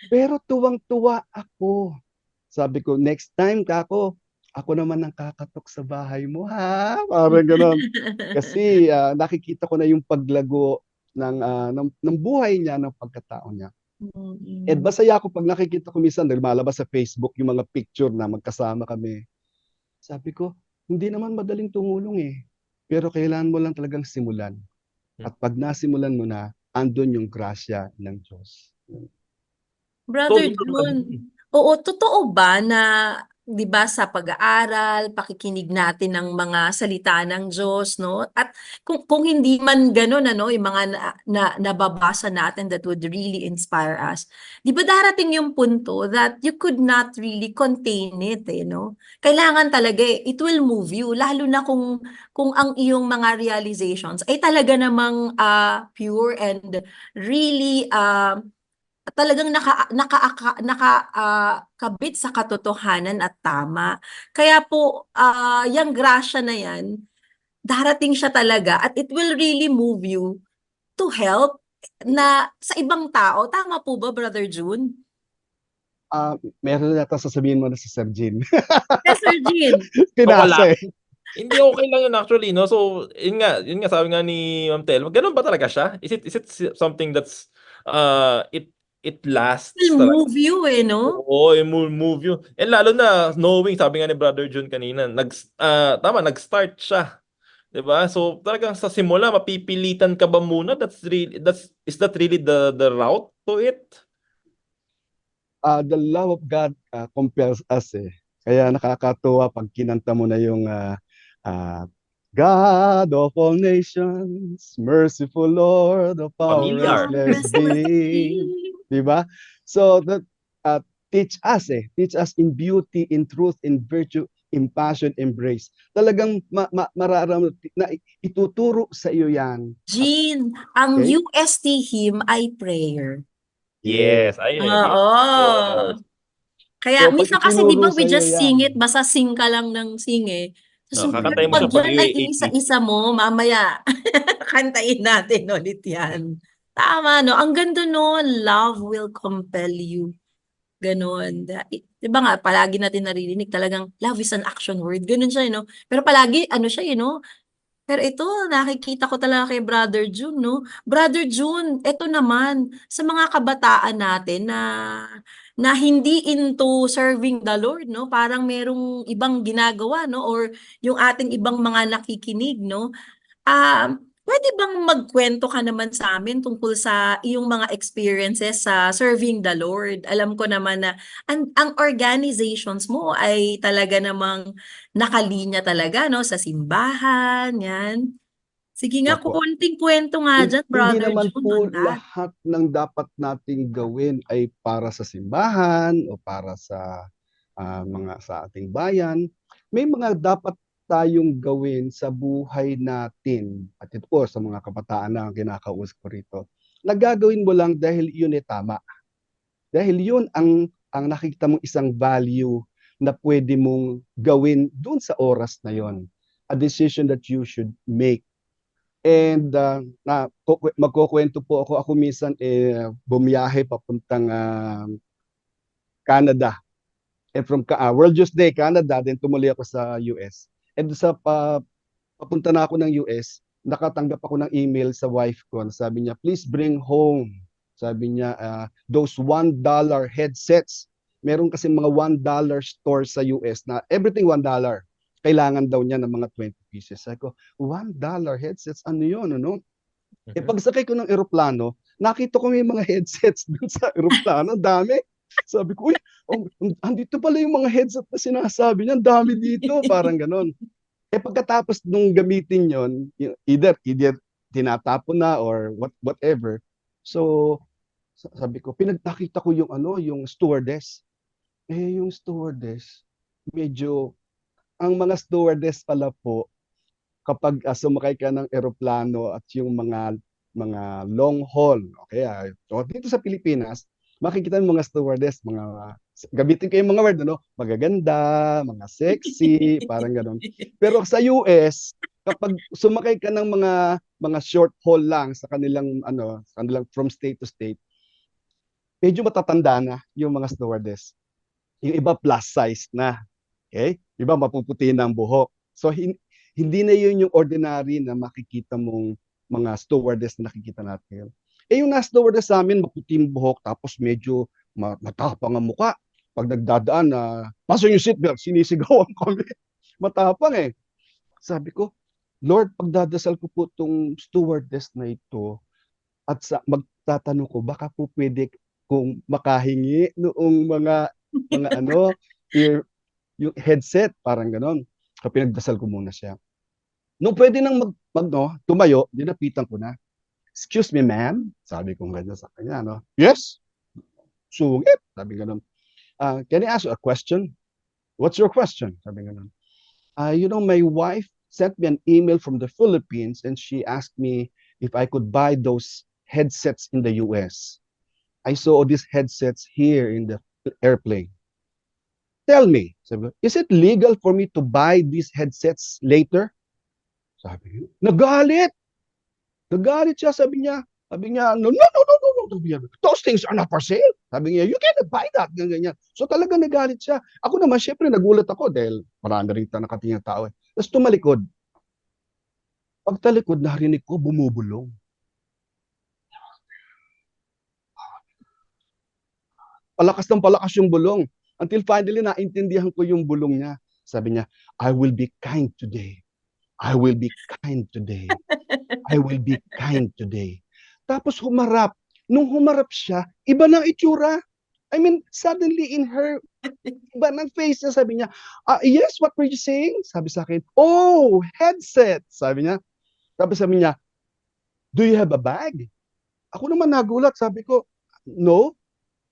Pero tuwang-tuwa ako. Sabi ko, next time ako naman ang kakatok sa bahay mo, ha? Parang gano'n. Kasi nakikita ko na yung paglago ng buhay niya, ng pagkatao niya. At masaya ako pag nakikita ko minsan, lumalabas sa Facebook yung mga picture na magkasama kami. Sabi ko, hindi naman madaling tumulong eh. Pero kailangan mo lang talagang simulan. At pag nasimulan mo na, andun yung grasya ng Diyos. Brother Jun, oo, totoo ba na, di ba, sa pag-aaral, pakikinig natin ng mga salita ng Diyos, no? At kung hindi man gano'n, ano, yung mga nababasa natin that would really inspire us, di ba darating yung punto that you could not really contain it, no? Kailangan talaga, it will move you, lalo na kung ang iyong mga realizations ay talaga namang pure and really talagang nakakabit sa katotohanan at tama. Kaya po, yung grasya na yan, darating siya talaga at it will really move you to help na sa ibang tao. Tama po ba, Brother Jun? Meron na sasabihin mo na si Sir Jean. Yes, Sir Jean. Pinasa eh. Hindi, okay lang yun actually, no? So, yun nga sabi nga ni Ma'am Tel, ganun ba talaga siya? Is it something that's it lasts? It will move you no? Oo, it will move you. And lalo na knowing, sabi nga ni Brother Jun kanina, nag-start siya. 'Di ba? So talagang sa simula mapipilitan ka ba muna? Is that really the route to it? The love of God compels us eh. Kaya nakakatuwa pag kinanta mo na yung God of all nations, merciful Lord of our restless being. Diba? So that teach us in beauty, in truth, in virtue, in passion, embrace. Talagang mararamdaman na ituturo sa iyo yan. Jean, ang UST hymn ay prayer. Yes, ayun. Oo. Kaya minsan kasi di ba we just sing it, basta sing ka lang ng sing eh. So, kakantay mo pag sa yan ay isa-isa mo, mamaya kantayin natin ulit yan. Tama, no? Ang ganda no, love will compel you. Ganon. Diba nga, palagi natin naririnig talagang love is an action word. Ganon siya, no? Pero palagi, ano siya, no? Pero ito, nakikita ko talaga kay Brother Jun, no? Brother Jun, ito naman, sa mga kabataan natin na hindi into serving the Lord, no? Parang merong ibang ginagawa, no? Or yung ating ibang mga nakikinig, no? pwede bang magkwento ka naman sa amin tungkol sa iyong mga experiences sa serving the Lord? Alam ko naman na ang organizations mo ay talaga namang nakalinya talaga, no? Sa simbahan, yan. Sige nga, Opo. konting kwento nga dyan, Hindi Brother naman June, po on that. lahat ng dapat nating gawin ay para sa simbahan o para sa mga sa ating bayan. May mga dapat tayong gawin sa buhay natin at ito po sa mga kabataan na kinakausap ko rito. Nagagawin mo lang dahil yun ay tama. Dahil yun ang nakikita mong isang value na pwede mong gawin dun sa oras na yon. A decision that you should make. And magkukwento po ako. Ako minsan bumiyahe papuntang Canada. And from World Youth Day, Canada, then tumuli ako sa US. And sa papunta na ako ng US, nakatanggap ako ng email sa wife ko. Sabi niya, please bring home. Sabi niya, those $1 headsets. Meron kasi mga $1 store sa US na everything $1. Kailangan daw niya ng mga 20 pieces. Sabi ko, $1 headsets, ano yun, ano? Eh pagsakay ko ng eroplano, nakita ko may mga headsets dun sa eroplano, dami. Sabi ko, uy, andito pala yung mga headset na sinasabi niya, dami dito, parang ganon. Eh pagkatapos nung gamitin yon, either tinatapon na or whatever. So sabi ko, pinagtakita ko yung stewardess. Eh yung stewardess, medyo ang mga stewardess pala po, kapag sumakay ka ng eroplano at yung mga long haul, okay, so dito sa Pilipinas, makikita ng mga stewardess, gamitin ko yung mga word, ano, magaganda, mga sexy, parang gano'n. Pero sa US, kapag sumakay ka ng mga short haul lang sa kanilang from state to state, medyo matatanda na yung mga stewardess. Yung iba plus size na. Okay? Iba mapuputi na ang buhok. So hindi na yun yung ordinary na makikita mong mga stewardess na nakikita natin. Eh yung nasa stewardess sa amin, maputing buhok, tapos medyo matapang ang muka. Pag nagdadaan pasok yung seatbelt, sinisigawan kami. Matapang eh. Sabi ko, Lord, pagdadasal ko po itong stewardess na ito at magtatanong ko, baka po pwede kung makahingi noong mga yung headset, parang ganon. Kapag pinagdasal ko muna siya. Nung pwede nang tumayo, dinapitan ko na. Excuse me, ma'am. Sabi ko gano'n sa kanya, no? Yes. Sungit. Sabi gano'n. Can I ask you a question? What's your question? Sabi gano'n. My wife sent me an email from the Philippines and she asked me if I could buy those headsets in the US. I saw these headsets here in the airplane. Tell me, sabi ko, is it legal for me to buy these headsets later? Sabi niya, nagalit. Nagalit siya, sabi niya, no. Sabi niya, those things are not for sale. Sabi niya, you cannot buy that. Ganyan. So talaga nagalit siya. Ako naman, syempre, nagulat ako dahil marami rin nakatingin tao. Tapos tumalikod. Pagtalikod, narinig ko, bumubulong. Palakas ng palakas yung bulong. Until finally, naintindihan ko yung bulong niya. Sabi niya, I will be kind today. I will be kind today. I will be kind today. Tapos humarap. Nung humarap siya, iba ng itsura. I mean, suddenly in her, iba ng face niya, sabi niya, yes, what were you saying? Sabi sa akin, oh, headset. Sabi niya. Tapos sabi niya, do you have a bag? Ako naman nagulat. Sabi ko, no.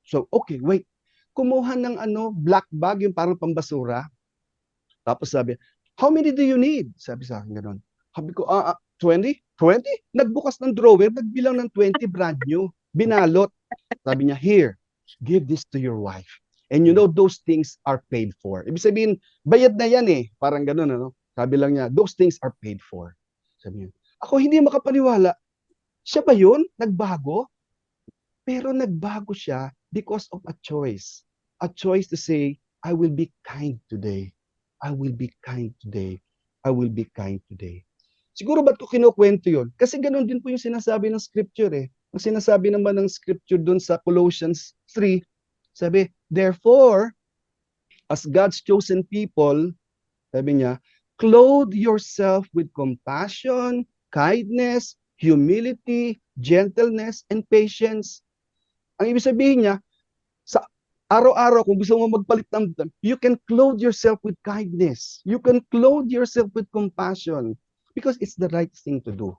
So, okay, wait. Kumuha ng black bag, yung parang pambasura. Tapos sabi, how many do you need? Sabi sa akin gano'n. Sabi ko, 20? 20? Nagbukas ng drawer, nagbilang ng 20 brand new. Binalot. Sabi niya, here, give this to your wife. And you know, those things are paid for. Ibig sabihin, bayad na yan eh. Parang gano'n, ano? Sabi lang niya, those things are paid for. Sabi niya, ako hindi makapaniwala. Siya ba yun? Nagbago? Pero nagbago siya because of a choice. A choice to say, I will be kind today. I will be kind today. I will be kind today. Siguro ba't ko kinukwento yun? Kasi ganoon din po yung sinasabi ng scripture eh. Ang sinasabi naman ng scripture dun sa Colossians 3, sabi, therefore, as God's chosen people, sabi niya, clothe yourself with compassion, kindness, humility, gentleness, and patience. Ang ibig sabihin niya, sa araw-araw, kung gusto mo magpalit ng, you can clothe yourself with kindness. You can clothe yourself with compassion because it's the right thing to do.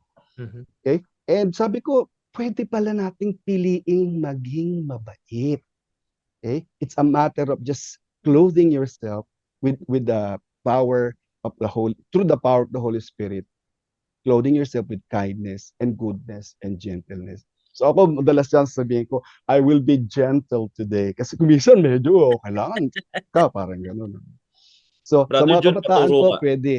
Okay? And sabi ko, pwede pala nating piliing maging mabait. Okay? It's a matter of just clothing yourself with the power of the through the power of the Holy Spirit, clothing yourself with kindness and goodness and gentleness. So ako, madalas yan sabihin ko, I will be gentle today. Kasi kumisan medyo, kailangan ka, parang gano'n. So, sa Brother mga Jun, kabataan paturo po, ka. pwede.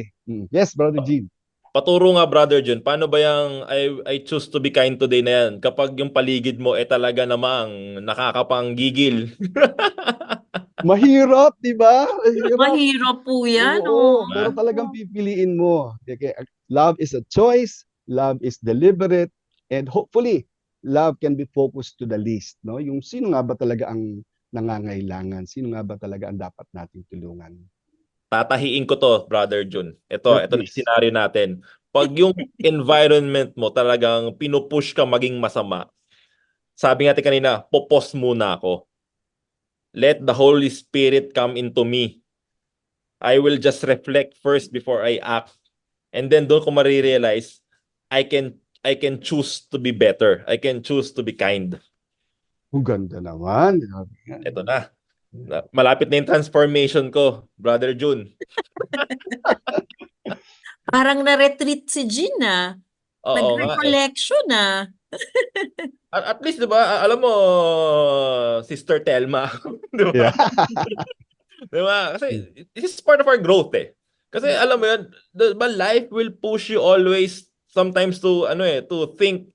Yes, Brother Gene. Paturo nga, Brother Jun, paano ba yung I choose to be kind today na yan? Kapag yung paligid mo talaga namang nakakapanggigil. Mahirap, di ba? Mahirap po yan, Oo, pero talagang pipiliin mo. Okay, love is a choice, love is deliberate, and hopefully, love can be focused to the least. No? Yung sino nga ba talaga ang nangangailangan? Sino nga ba talaga ang dapat nating tulungan? Tatahiin ko to, Brother Jun. Ito na yung Please. scenario natin. Pag yung environment mo talagang pinupush ka maging masama, sabi natin kanina, popos muna ako. Let the Holy Spirit come into me. I will just reflect first before I act. And then doon ko marirealize, I can choose to be better. I can choose to be kind. Ang ganda naman. Ito na. Malapit na yung transformation ko, Brother Jun. Parang na-retreat si Jean ah. Oo nga eh. Nag-recollection ah. At least, di ba, alam mo, Sister Telma, di ba? Yeah. Di ba? Kasi this is part of our growth eh. Kasi alam mo yun, diba, life will push you always sometimes to to think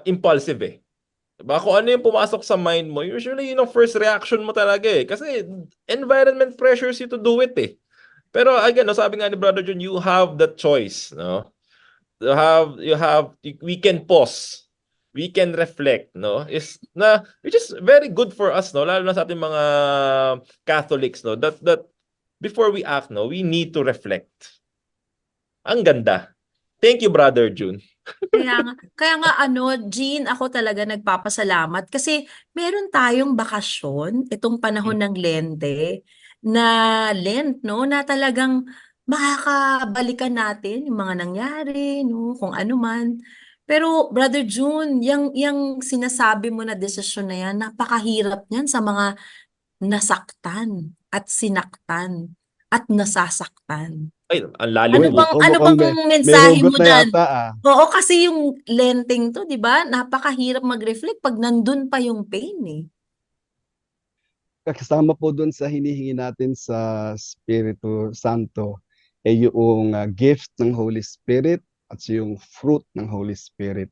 impulsive eh. Diba? Kung ano yung pumasok sa mind mo, usually yun ang first reaction mo talaga eh. Kasi environment pressures you to do it eh. Pero again, no, sabi nga ni Brother John, you have the choice, no? We can pause. We can reflect, no? Which is very good for us, no? Lalo na sa ating mga Catholics, no? That before we act, no, we need to reflect. Ang ganda. Thank you, Brother Jun. Kaya nga Jean, ako talaga nagpapasalamat kasi meron tayong bakasyon itong panahon ng Lente na Lent, no, na talagang makakabalikan natin yung mga nangyari, no, kung ano man. Pero Brother June, yung sinasabi mo na desisyon na yan, napakahirap niyan sa mga nasaktan at sinaktan at nasasaktan. Ay, ang lalim po. Ano bang mensahe mo dyan? Yata, Oo, kasi yung Lenteng to, di ba? Napakahirap mag-reflect pag nandun pa yung pain eh. Kasama po doon sa hinihingi natin sa Espiritu Santo ay yung gift ng Holy Spirit at yung fruit ng Holy Spirit.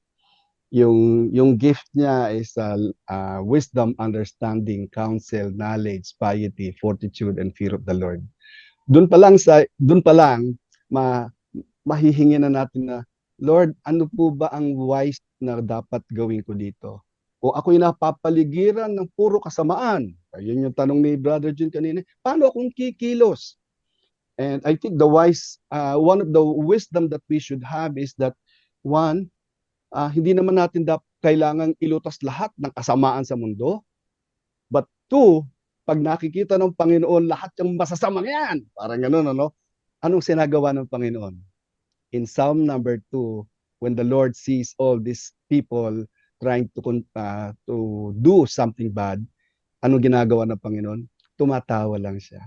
Yung gift niya is wisdom, understanding, counsel, knowledge, piety, fortitude, and fear of the Lord. Doon pa lang mahihingi na natin na, Lord, ano po ba ang wise na dapat gawin ko dito? Kung ako'y napapaligiran ng puro kasamaan, ayun yung tanong ni Brother Jun kanina, paano akong kikilos? And I think one of the wisdom that we should have is that, one, hindi naman natin kailangang ilutas lahat ng kasamaan sa mundo. But two, pag nakikita ng Panginoon lahat yung masasamang yan, parang gano'n, ano? Anong sinagawa ng Panginoon? In Psalm number 2, when the Lord sees all these people trying to do something bad, anong ginagawa ng Panginoon? Tumatawa lang siya.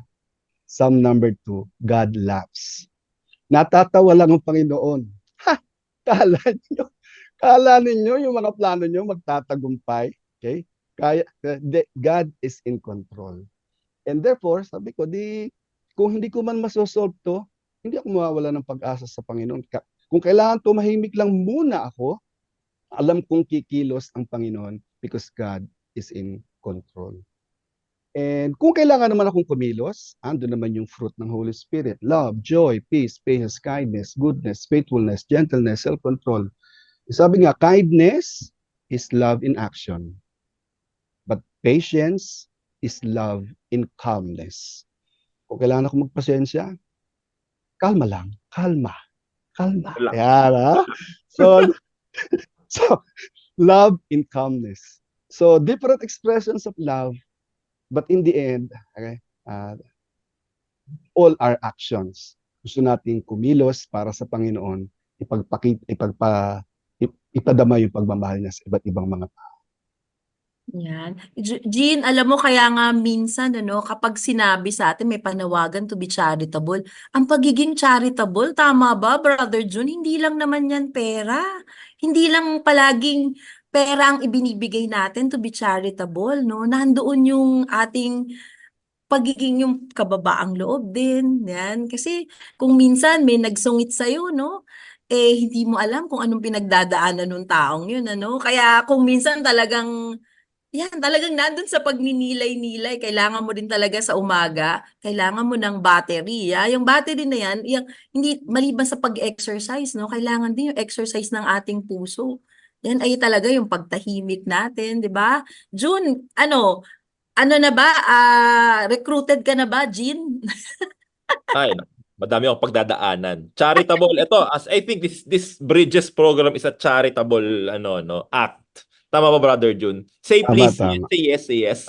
Psalm number 2, God laughs. Natatawa lang ang Panginoon. Ha! Kala ninyo yung mga plano nyo magtatagumpay. Okay? God is in control. And therefore, sabi ko, kung hindi ko man masosolve to, hindi ako mawawala ng pag-asa sa Panginoon. Kung kailangan tumahimik lang muna ako, alam kong kikilos ang Panginoon because God is in control. And kung kailangan naman akong kumilos, andun naman yung fruit ng Holy Spirit. Love, joy, peace, patience, kindness, goodness, faithfulness, gentleness, self-control. Sabi nga, kindness is love in action. But patience is love in calmness. Kung kailangan ako magpasensya, kalma lang. Kalma. kalma. Relax. Yan, ha? So, so, love in calmness. So, different expressions of love, but in the end, okay, all our actions. Gusto nating kumilos para sa Panginoon, ipadama yung pagmamahal niya sa iba't ibang mga tao. Yan. Jean, alam mo kaya nga minsan kapag sinabi sa atin may panawagan to be charitable, ang pagiging charitable, tama ba, Brother Jun? Hindi lang naman yan pera. Hindi lang palaging pera ang ibinibigay natin to be charitable, no? Nandoon yung ating pagiging yung kababaang loob din. Yan. Kasi kung minsan may nagsungit sa'yo, no? Hindi mo alam kung anong pinagdadaanan ng taong yun, ano? Kaya kung minsan talagang nandun sa pagninilay-nilay, kailangan mo din talaga sa umaga, kailangan mo ng battery. Yung battery na yan, hindi maliban sa pag-exercise, no? Kailangan din yung exercise ng ating puso. Yan ay talaga yung pagtahimik natin, di ba? June, ano na ba? Recruited ka na ba, Jean? Ay, madami akong pagdadaanan. Charitable, ito, as I think this Bridges program is a charitable act. Tama ba, Brother Jun? Say Tama, please. tama. Say yes, say yes.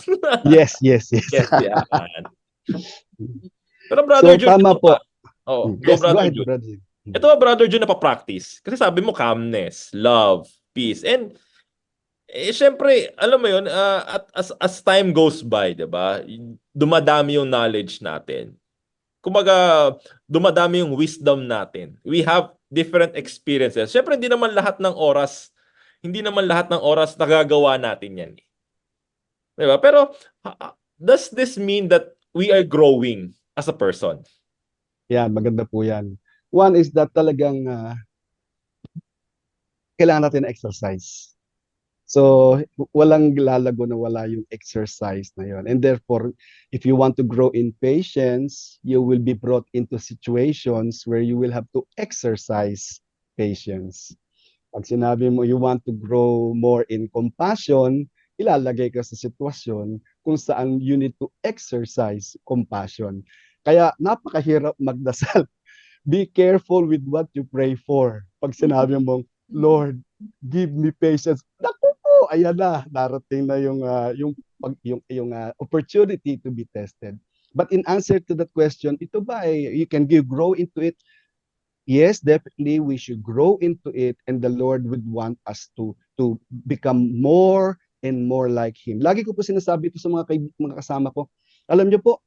Yes. Yes, yan. Pero Brother Jun, tama ito po. ba? Go, Yes, go Brother ahead, Jun. Brother Jun. Ito ba, Brother Jun, napapractice? Kasi sabi mo calmness, love, peace. And syempre, alam mo yun, as time goes by, di ba? Dumadami yung knowledge natin. Kumaga, dumadami yung wisdom natin. We have different experiences. Syempre, hindi naman lahat ng oras nagagawa natin yan. Diba? Pero, does this mean that we are growing as a person? Yan, maganda po yan. One is that talagang kailangan natin ng exercise. So, walang lalago na wala yung exercise na yon. And therefore, if you want to grow in patience, you will be brought into situations where you will have to exercise patience. Pag sinabi mo you want to grow more in compassion, ilalagay ka sa sitwasyon kung saan you need to exercise compassion. Kaya napakahirap magdasal. Be careful with what you pray for. Pag sinabi mong, Lord, give me patience. Naku po, ayan na, darating na yung opportunity to be tested. But in answer to that question, ito ba you can grow into it? Yes, definitely we should grow into it, and the Lord would want us to become more and more like Him. Lagi ko po sinasabi ito sa mga kasama ko. Alam niyo po,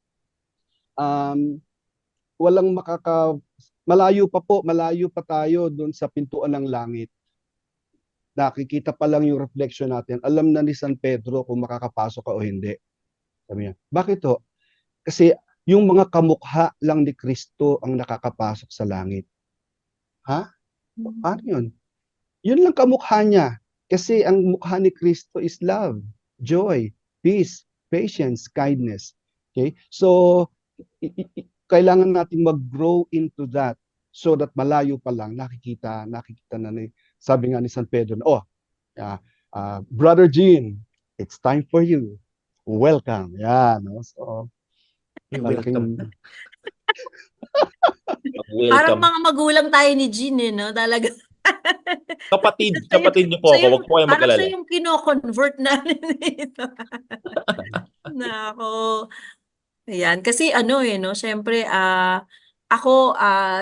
malayo pa tayo doon sa pintuan ng langit. Nakikita pa lang yung reflection natin. Alam na ni San Pedro kung makakapasok ka o hindi. Sabi niya, bakit to? Kasi yung mga kamukha lang ni Kristo ang nakakapasok sa langit. Ha? Paano yun? Yun lang kamukha niya. Kasi ang mukha ni Kristo is love, joy, peace, patience, kindness. Okay? So, kailangan natin mag-grow into that so that malayo pa lang nakikita na sabi nga ni San Pedro, Brother Jean, it's time for you. Welcome. Yan. No? So, malaking... Parang mga magulang tayo ni Jean, no? Talaga. Kapatid niyo po ako. Huwag po kayong mag-alala. Parang siya yung kino-convert namin dito. Nako. Ayan. Kasi syempre, ako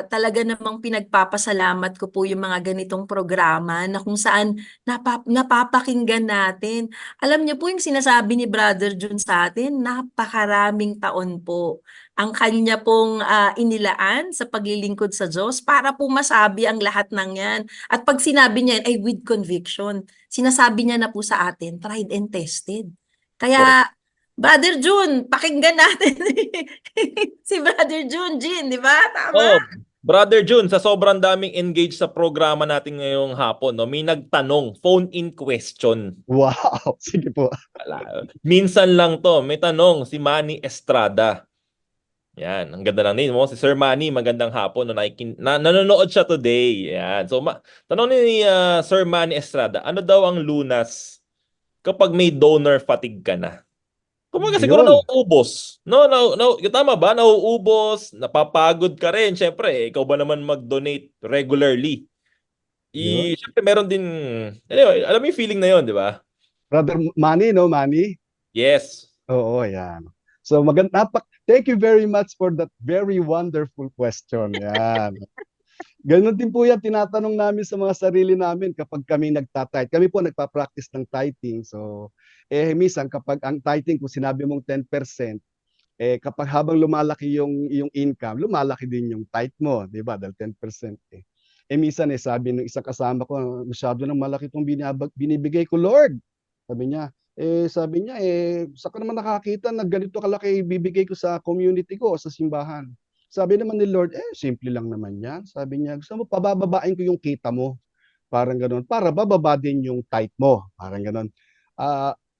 talaga namang pinagpapasalamat ko po yung mga ganitong programa na kung saan napapakinggan natin. Alam niyo po yung sinasabi ni Brother Jun sa atin, napakaraming taon po ang kanya pong inilaan sa paglilingkod sa Diyos para po masabi ang lahat ng yan. At pag sinabi niya ay with conviction, sinasabi niya na po sa atin, tried and tested. Kaya, Brother Jun, pakinggan natin si Brother Jun, Jean, di ba? Tama? Brother Jun, sa sobrang daming engaged sa programa natin ngayong hapon, may nagtanong, phone-in question. Wow, sige po. Minsan lang to, may tanong si Manny Estrada. Yan, ang ganda lang name mo. Si Sir Manny, magandang hapon. Nanonood siya today. Yan. So, tanong ni Sir Manny Estrada, ano daw ang lunas kapag may donor fatigue ka na? Kumbaga siguro Yun. nauubos. No, tama ba? Nauubos, napapagod ka rin. Siyempre, ikaw ba naman mag-donate regularly? Yun. Siyempre, meron din, anyway, alam mo yung feeling na yun, di ba? Brother Manny, no? Manny? Yes. Oo, yan. So, thank you very much for that very wonderful question. Yan. Ganon din po yan, tinatanong namin sa mga sarili namin kapag kami nagtatithe. Kami po nagpa-practice ng tithing. So, minsan kapag ang tithing, kung sinabi mong 10%, kapag habang lumalaki yung income, lumalaki din yung tithe mo, di ba? Dahil 10%. Minsan sabi ng isang kasama ko, masyado nang malaki itong binibigay ko, Lord. Sabi niya, saan ka naman nakakita na ganito kalaki bibigay ko sa community ko, sa simbahan? Sabi naman ni Lord, simple lang naman yan. Sabi niya, gusto mo, pabababain ko yung kita mo. Parang gano'n. Para bababa din yung tithe mo. Parang gano'n.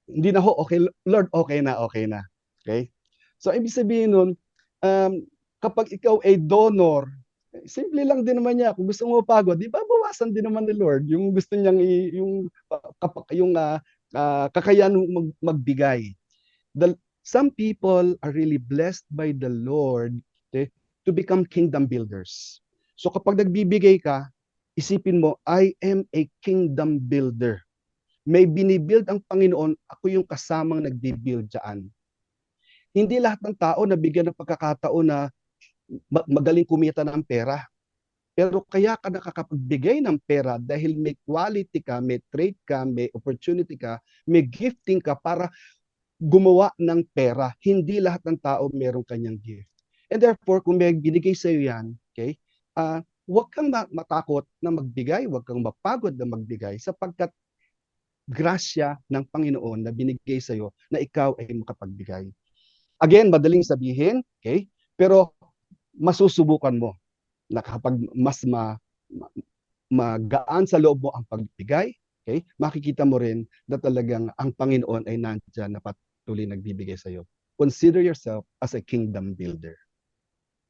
Hindi na okay, Lord, okay na, okay na. Okay? So, ibig sabihin nun, kapag ikaw ay donor, simple lang din naman niya. Kung gusto mo mapagod, di ba, bawasan din naman ni Lord yung gusto niyang, kakayahan magbigay. Some people are really blessed by the Lord to become kingdom builders. So kapag nagbibigay ka, isipin mo, I am a kingdom builder. May binibuild ang Panginoon, ako yung kasamang nagbibuild dyan. Hindi lahat ng tao nabigyan ng pagkakataon na magaling kumita ng pera. Pero kaya ka nakakapagbigay ng pera dahil may quality ka, may trait ka, may opportunity ka, may gifting ka para gumawa ng pera. Hindi lahat ng tao meron kanyang gift. And therefore, kung may binigay sa iyo yan, okay, huwag kang matakot na magbigay, huwag kang mapagod na magbigay sapagkat grasya ng Panginoon na binigay sa iyo na ikaw ay makapagbigay. Again, madaling sabihin, okay, pero masusubukan mo na kapag mas magaan sa loob mo ang pagbigay, okay, makikita mo rin na talagang ang Panginoon ay nandiyan na patuloy nagbibigay sa iyo. Consider yourself as a kingdom builder.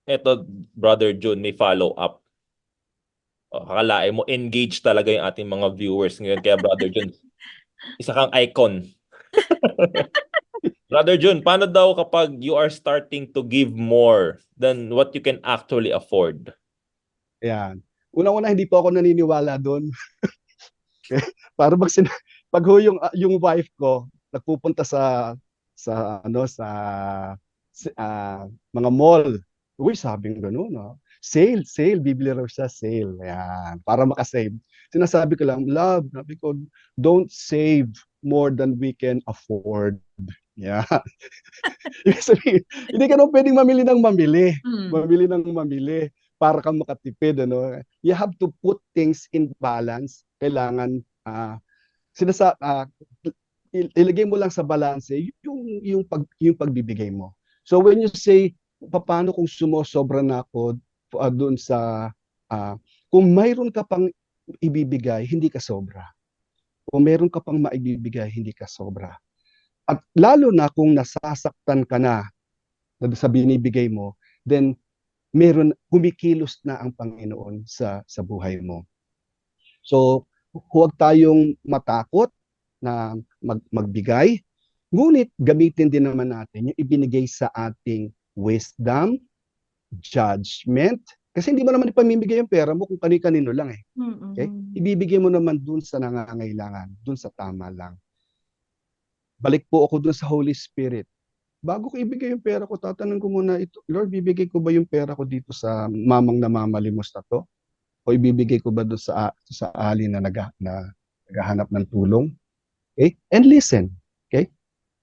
Eto, Brother Jun, may follow-up. Akalain mo, engage talaga yung ating mga viewers ngayon. Kaya Brother Jun, isa kang icon. Brother Jun, paano daw kapag you are starting to give more than what you can actually afford? Ayan. Unang-una, hindi po ako naniniwala doon. Para pag yung wife ko nagpupunta sa mga mall, uy, sabing gano'n, no? Sale, bibili raw siya, sale. Ayan, para makasave. Sinasabi ko lang, love, sabi ko, don't save more than we can afford. Yeah. Hindi ka naman pwedeng mamili ng mamili. Mamili ng mamili para kang makatipid. Ano? You have to put things in balance. Kailangan, ilagay mo lang sa balance yung pagbibigay mo. So when you say, paano kung sumosobra na ako doon sa, kung mayroon ka pang ibibigay, hindi ka sobra. Kung mayroon ka pang maibibigay, hindi ka sobra. At lalo na kung nasasaktan ka na sa binibigay mo, then kumikilos na ang Panginoon sa buhay mo. So, huwag tayong matakot na magbigay, ngunit gamitin din naman natin yung ibinigay sa ating wisdom, judgment, kasi hindi mo naman ipamimigay yung pera mo kung kani-kanino lang eh. Okay? Ibibigay mo naman dun sa nangangailangan, dun sa tama lang. Balik po ako dun sa Holy Spirit. Bago ko ibigay yung pera ko, tatanungin ko muna, Lord, bibigay ko ba yung pera ko dito sa mamang namamalimos na to? O ibibigay ko ba dun sa alin na naghahanap ng tulong? Okay? And listen. Okay?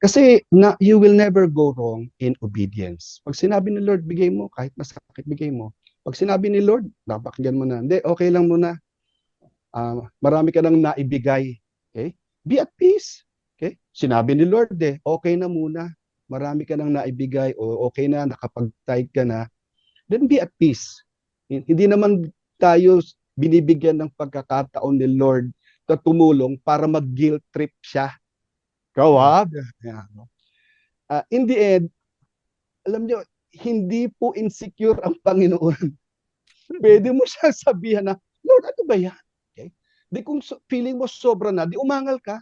Kasi you will never go wrong in obedience. Pag sinabi ni Lord, bigay mo, kahit masakit, bigay mo. Pag sinabi ni Lord, napakinggan mo na. Hindi, okay lang muna. Marami ka nang naibigay. Okay? Be at peace. Okay? Sinabi ni Lord, okay na muna. Marami ka nang naibigay o okay na, nakapag-tithe ka na. Then be at peace. Hindi naman tayo binibigyan ng pagkakataon ni Lord na tumulong para mag-guilt trip siya. Kawag. In the end, alam nyo, hindi po insecure ang Panginoon. Pwede mo siya sabihan na, Lord, ano ba yan? Okay? Di kung feeling mo sobra na, di umangal ka.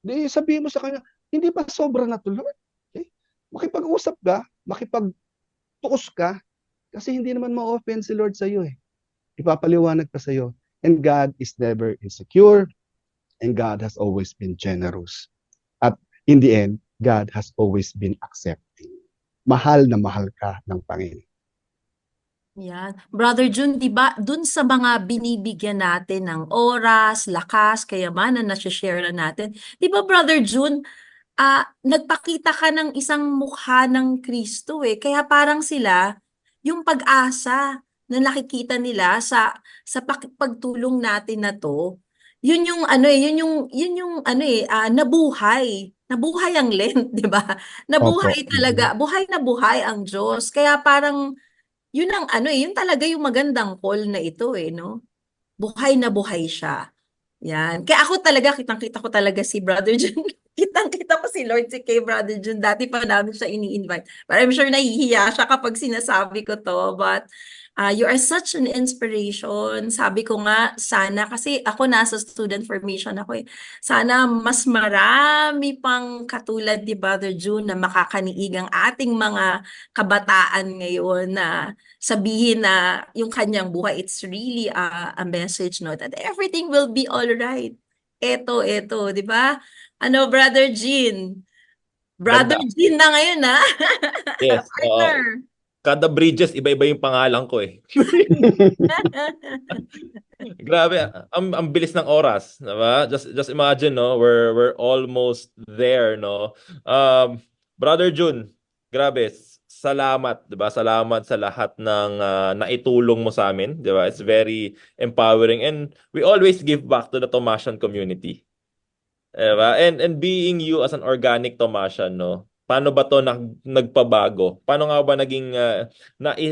Di sabihin mo sa kanya, Hindi ba sobra na to, Lord? Okay? Makipag-usap ka, makipag-tuos ka, kasi hindi naman ma-offend si Lord sa'yo eh. Ipapaliwanag pa sa'yo. And God is never insecure, and God has always been generous. At in the end, God has always been accepting. Mahal na mahal ka ng Panginoon. Yan. Brother Jun, di ba, dun sa mga binibigyan natin ng oras, lakas, kayamanan na share na natin, di ba, Brother Jun, nagpakita ka ng isang mukha ng Kristo eh. Kaya parang sila, yung pag-asa na nakikita nila sa pagtulong natin na to, yun yung ano eh, yun yung ano eh, nabuhay. Nabuhay ang Lent, di ba? Nabuhay Opo. talaga, buhay na buhay ang Diyos. Kaya parang yun ang ano eh, yun talaga yung magandang call na ito eh, no? Buhay na buhay siya. Yan. Kaya ako talaga, kitang-kita ko talaga si Brother Jun. Kitang-kita ko si Lord, si kay Brother Jun. Dati pa namin siya ini-invite. But I'm sure nahihiya siya kapag sinasabi ko to. But you are such an inspiration. Sabi ko nga, sana, kasi ako nasa student formation ako eh. Sana mas marami pang katulad ni Brother Jun na makakaniig ang ating mga kabataan ngayon na sabihin na yung kanyang buhay, it's really a message, no? That everything will be all right. Ito, di ba? Ano, Brother Jean? Brother Ganda. Jean na ngayon, ha? Yes. Partner. Kada Bridges, iba-iba yung pangalan ko eh. Grabe, ang bilis ng oras, 'di ba? Just imagine, no, we're almost there, no. Brother Jun, grabe, salamat, 'di ba? Salamat sa lahat ng naitulong mo sa amin, 'di ba? It's very empowering and we always give back to the Tomasian community. 'Di ba? And being you as an organic Tomasian, no. Paano ba to nagpabago? Paano nga ba naging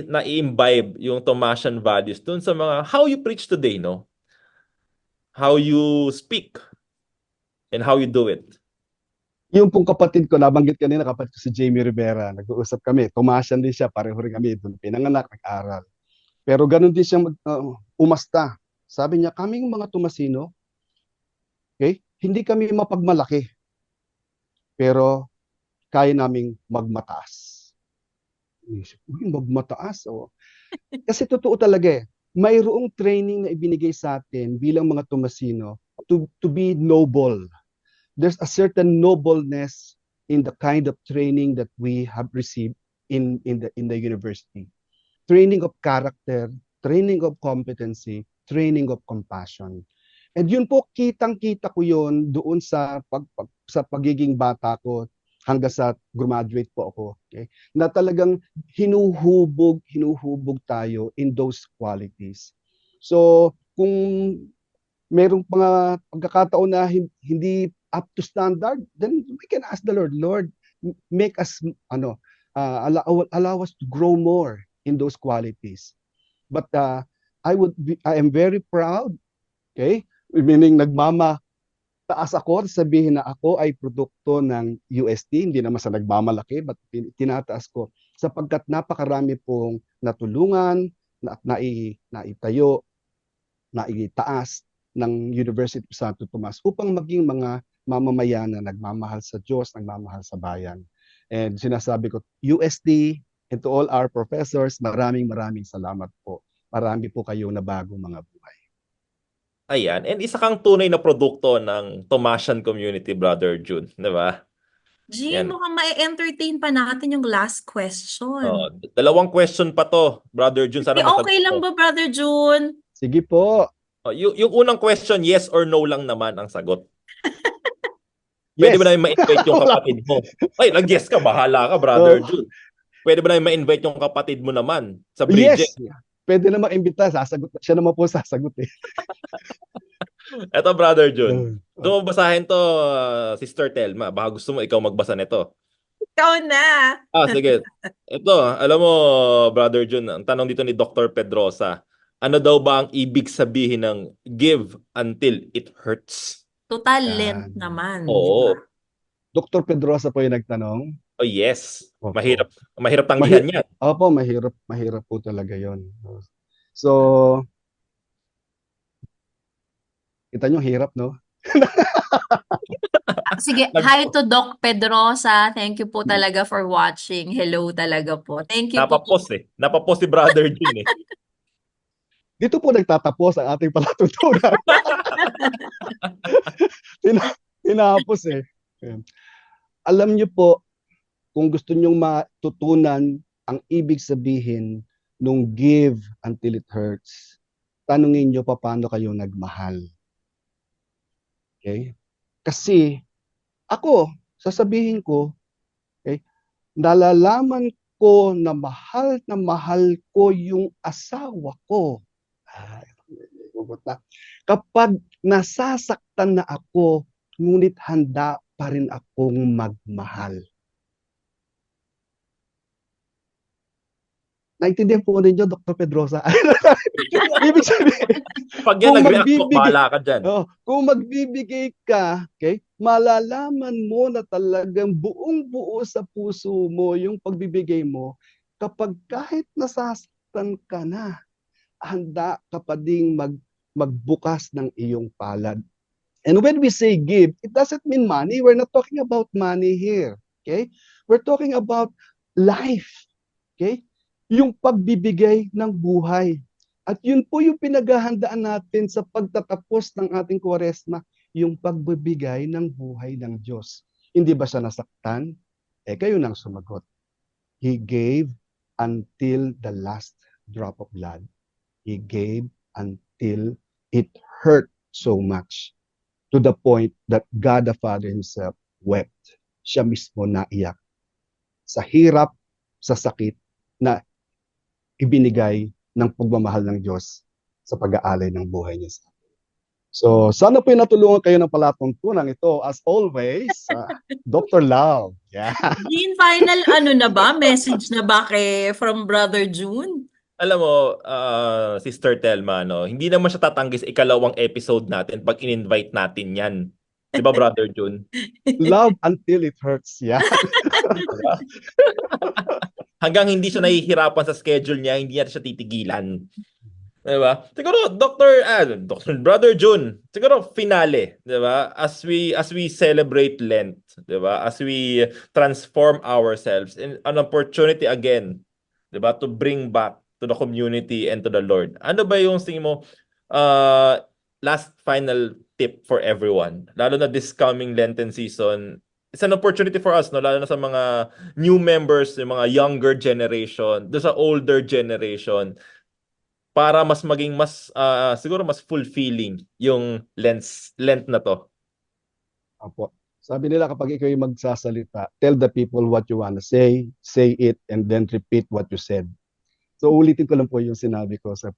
na-imbibe yung Tomasian values dun sa mga how you preach today, no? How you speak and how you do it. Yung pong kapatid ko, nabanggit kanina, kapatid ko si Jamie Rivera, nag-uusap kami, Tomasian din siya, pareho rin kami, doon pinanganak, nag-aral. Pero ganun din siya umasta. Sabi niya, kaming mga Tomasino, okay, hindi kami mapagmalaki, pero kaya naming magmataas. Uy, magmataas. Oh. Kasi totoo talaga eh. Mayroong training na ibinigay sa atin bilang mga Tomasino to be noble. There's a certain nobleness in the kind of training that we have received in the university. Training of character, training of competency, training of compassion. And yun po, kitang-kita ko yun doon sa pagiging bata ko hanggang sa graduate po ako. Okay? Na talagang hinuhubog tayo in those qualities. So, kung merong mga pagkakataon na hindi up to standard, then we can ask the Lord, Lord, make us, allow us to grow more in those qualities. But I am very proud, okay? Meaning taas ako, sabihin na ako ay produkto ng UST, hindi naman sa nagmamalaki, but tinataas ko sapagkat napakarami pong natulungan, naitayo, naitaas ng University of Santo Tomas upang maging mga mamamayan na nagmamahal sa Diyos, nagmamahal sa bayan. And sinasabi ko, UST, and to all our professors, maraming salamat po. Marami po kayong nabagong mga buhay. Ayan. And isa kang tunay na produkto ng Tomasian community, Brother Jun. Di ba? Jean, mukhang ma-entertain pa natin yung last question. Dalawang question pa to, Brother Jun. Sana okay lang ba, Brother Jun? Sige po. Yung unang question, yes or no lang naman ang sagot. Pwede ba namin ma-invite yung kapatid mo? Ay, nag-yes ka. Bahala ka, Brother Jun. Pwede ba namin ma-invite yung kapatid mo naman sa Bridget? Yes. Pwede naman imbita, sasagot. Siya naman po sasagot eh. Eto, Brother Jun. Gusto mo basahin to, Sister Telma. Baka gusto mo ikaw magbasa nito. Ikaw na. Sige. Ito, alam mo, Brother Jun, ang tanong dito ni Dr. Pedrosa, ano daw ba ang ibig sabihin ng give until it hurts? Total Lent naman. Oo. Diba? Dr. Pedrosa po yung nagtanong. Oh, yes. Mahirap tanggihan yan. Opo, mahirap po talaga yon. So, kita nyo, hirap, no? Sige, hi to Doc Pedrosa. Thank you po talaga for watching. Hello talaga po. Thank you po. Napapos eh. Napapos si Brother Jun eh. Dito po nagtatapos ang ating palatuntunan. Tinapos eh. Ayan. Alam niyo po, kung gusto niyong matutunan ang ibig sabihin nung give until it hurts, tanungin niyo paano kayo nagmahal. Okay? Kasi ako, sasabihin ko, okay, nalalaman ko na mahal ko yung asawa ko. Kapag nasasaktan na ako, ngunit handa pa rin akong magmahal. Naintindihan po ninyo, Dr. Pedrosa? Ibig sabihin, Pag yan nag-react ko, bahala ka dyan. Kung magbibigay ka, okay, malalaman mo na talagang buong-buo sa puso mo yung pagbibigay mo kapag kahit nasasaktan ka na, handa ka pa ding magbukas ng iyong palad. And when we say give, it doesn't mean money. We're not talking about money here. Okay? We're talking about life. Okay? Yung pagbibigay ng buhay. At yun po yung pinaghahandaan natin sa pagtatapos ng ating Kwaresma, yung pagbibigay ng buhay ng Diyos. Hindi ba siya nasaktan? Kayo nang sumagot. He gave until the last drop of blood. He gave until it hurt so much to the point that God the Father Himself wept. Siya mismo naiyak sa hirap, sa sakit na ibinigay ng pagmamahal ng Diyos sa pag-aalay ng buhay niya sa atin. So, sana po natulungan kayo ng palatuntunan ito. As always, Dr. Love. Yeah. Dean, final na ba? Message na ba from Brother June? Alam mo, Sister Telma, no, hindi naman siya tatanggi sa ikalawang episode natin pag in-invite natin yan. Di ba, Brother June? Love until it hurts. Yeah. Hanggang hindi siya nahihirapan sa schedule niya, hindi niya siya titigilan. Diba? Siguro, Brother June, siguro finale, diba? As we celebrate Lent, diba? As we transform ourselves, in an opportunity again, diba? To bring back to the community and to the Lord. Ano ba yung tingin mo, last final tip for everyone? Lalo na this coming Lenten season, it's an opportunity for us, no? Lalo na sa mga new members, yung mga younger generation, do sa older generation, para mas maging siguro mas fulfilling yung Lent na to. Apo. Sabi nila kapag ikaw yung magsasalita, tell the people what you want to say it, and then repeat what you said. So ulitin ko lang po yung sinabi ko sa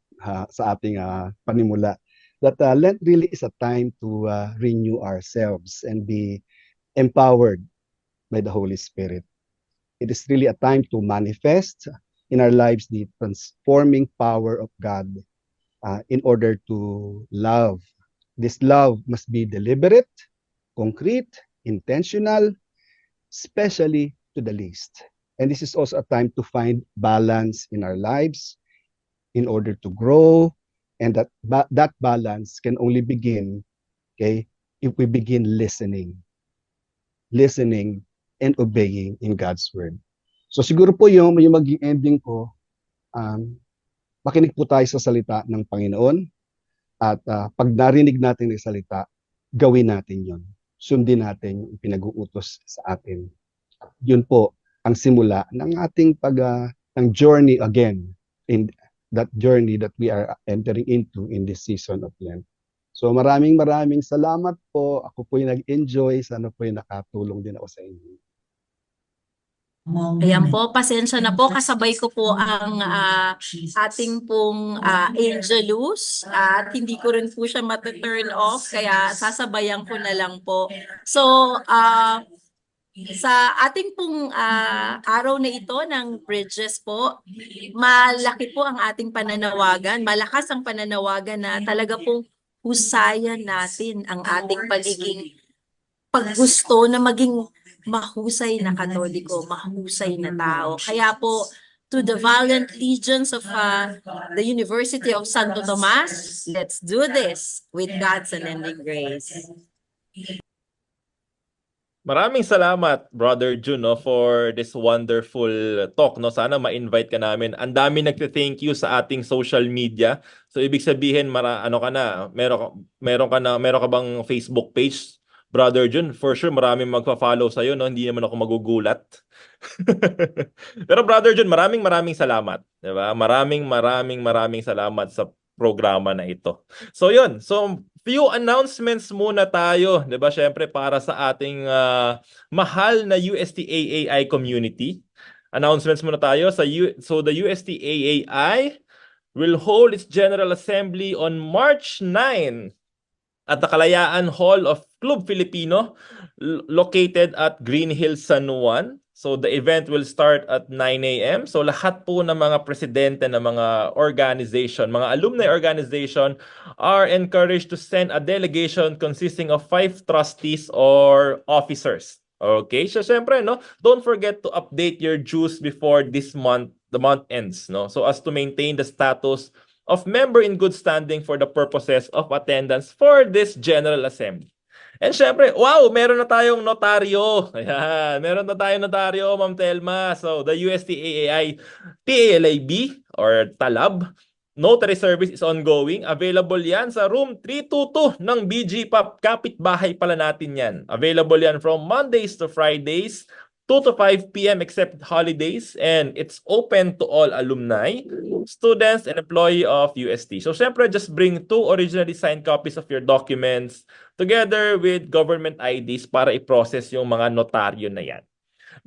ating panimula, that Lent really is a time to renew ourselves and be empowered by the Holy Spirit. It is really a time to manifest in our lives the transforming power of God in order to love. This love must be deliberate, concrete, intentional, especially to the least. And this is also a time to find balance in our lives in order to grow, and that balance can only begin, okay, if we begin listening and obeying in God's word. So siguro po yung maging ending ko, makinig po tayo sa salita ng Panginoon, at pag narinig natin yung salita, gawin natin yon. Sundin natin yung pinag-uutos sa atin. Yun po ang simula ng ating ng journey again, in that journey that we are entering into in this season of Lent. So maraming salamat po. Ako po yung nag-enjoy. Sana po yung nakatulong din ako sa inyo. Ayan po, pasensya na po. Kasabay ko po ang ating pong Angelus at hindi ko rin po siya mata-turn off, kaya sasabayan ko na lang po. So, sa ating pong araw na ito ng Bridges po, malaki po ang ating pananawagan, malakas ang pananawagan na talaga pong husayan natin ang ating paggusto na maging mahusay na Katoliko, mahusay na tao. Kaya po, to the valiant legions of the University of Santo Tomas, let's do this with God's unending grace. Maraming salamat, Brother Jun, no, for this wonderful talk. No? Sana ma-invite ka namin. Ang dami nagte-thank you sa ating social media. So ibig sabihin, ano ka na, meron ka bang Facebook page, Brother Jun? For sure, maraming magpa-follow sa'yo. No? Hindi naman ako magugulat. Pero Brother Jun, maraming salamat. Diba? Maraming salamat sa programa na ito. So yun. So few announcements muna tayo, 'di ba? Syempre para sa ating mahal na UST-AAI community. Announcements muna tayo so the UST-AAI will hold its General Assembly on March 9 at the Kalayaan Hall of Club Filipino located at Green Hills, San Juan. So the event will start at 9 a.m. So lahat po ng mga presidente ng mga organization, mga alumni organization are encouraged to send a delegation consisting of 5 trustees or officers. Okay? So syempre, no, don't forget to update your dues before the month ends, no? So as to maintain the status of member in good standing for the purposes of attendance for this General Assembly. And syempre, wow, meron na tayong notaryo. Ayan, meron na tayong notaryo, Ma'am Telma. So, the UST-AAI TALAB or TALAB notary service is ongoing. Available yan sa room 322 ng BG Pub. Kapitbahay pala natin yan. Available yan from Mondays to Fridays, 2 to 5 p.m. except holidays, and it's open to all alumni, students, and employee of UST. So, syempre, just bring 2 originally signed copies of your documents together with government IDs para i-process yung mga notaryo na yan.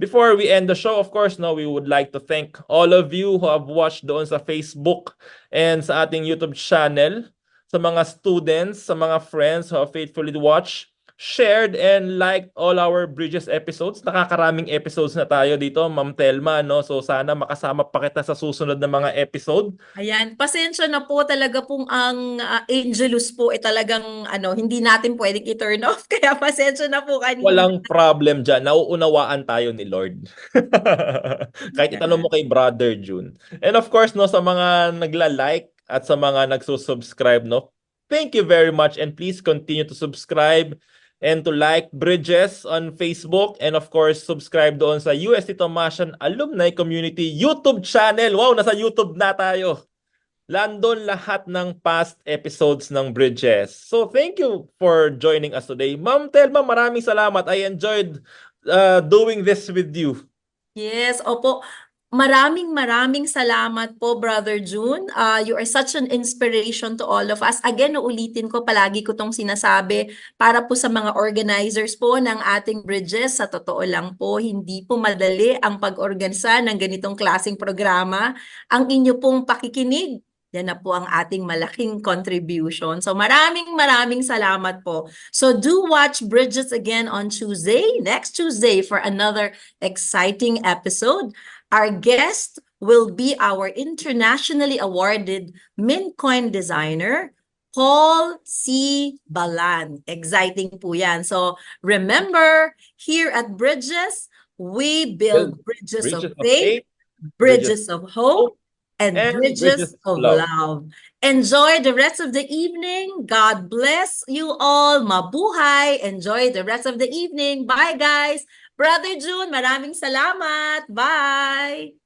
Before we end the show, of course, no, we would like to thank all of you who have watched doon sa Facebook and sa ating YouTube channel, sa mga students, sa mga friends who have faithfully watched, shared and liked all our Bridges episodes. Nakakaraming episodes na tayo dito, Ma'am Telma, no? So sana makasama pa kita sa susunod na mga episode. Ayan, pasensya na po talaga pong ang Angelus po talagang hindi natin pwedeng i-turn off. Kaya pasensya na po kanina. Walang problem dyan. Nauunawaan tayo ni Lord. Kahit itanong mo kay Brother June. And of course, no, sa mga nagla-like at sa mga nagsusubscribe, no, thank you very much and please continue to subscribe and to like Bridges on Facebook, and of course, subscribe doon sa UST Tomasian Alumni Community YouTube channel. Wow, nasa YouTube na tayo. Landon lahat ng past episodes ng Bridges. So, thank you for joining us today. Ma'am Telma, maraming salamat. I enjoyed doing this with you. Yes, opo. Maraming salamat po, Brother June. You are such an inspiration to all of us. Again, uulitin ko, palagi ko tong sinasabi para po sa mga organizers po ng ating Bridges. Sa totoo lang po, hindi po madali ang pag-organisa ng ganitong klaseng programa. Ang inyo pong pakikinig, yan na po ang ating malaking contribution. So maraming salamat po. So do watch Bridges again on next Tuesday for another exciting episode. Our guest will be our internationally awarded mint coin designer, Paul C. Balan. Exciting po yan. So remember, here at Bridges, we build bridges of faith, bridges of hope, and bridges of love. Enjoy the rest of the evening. God bless you all. Mabuhay. Enjoy the rest of the evening. Bye, guys. Brother June, maraming salamat. Bye!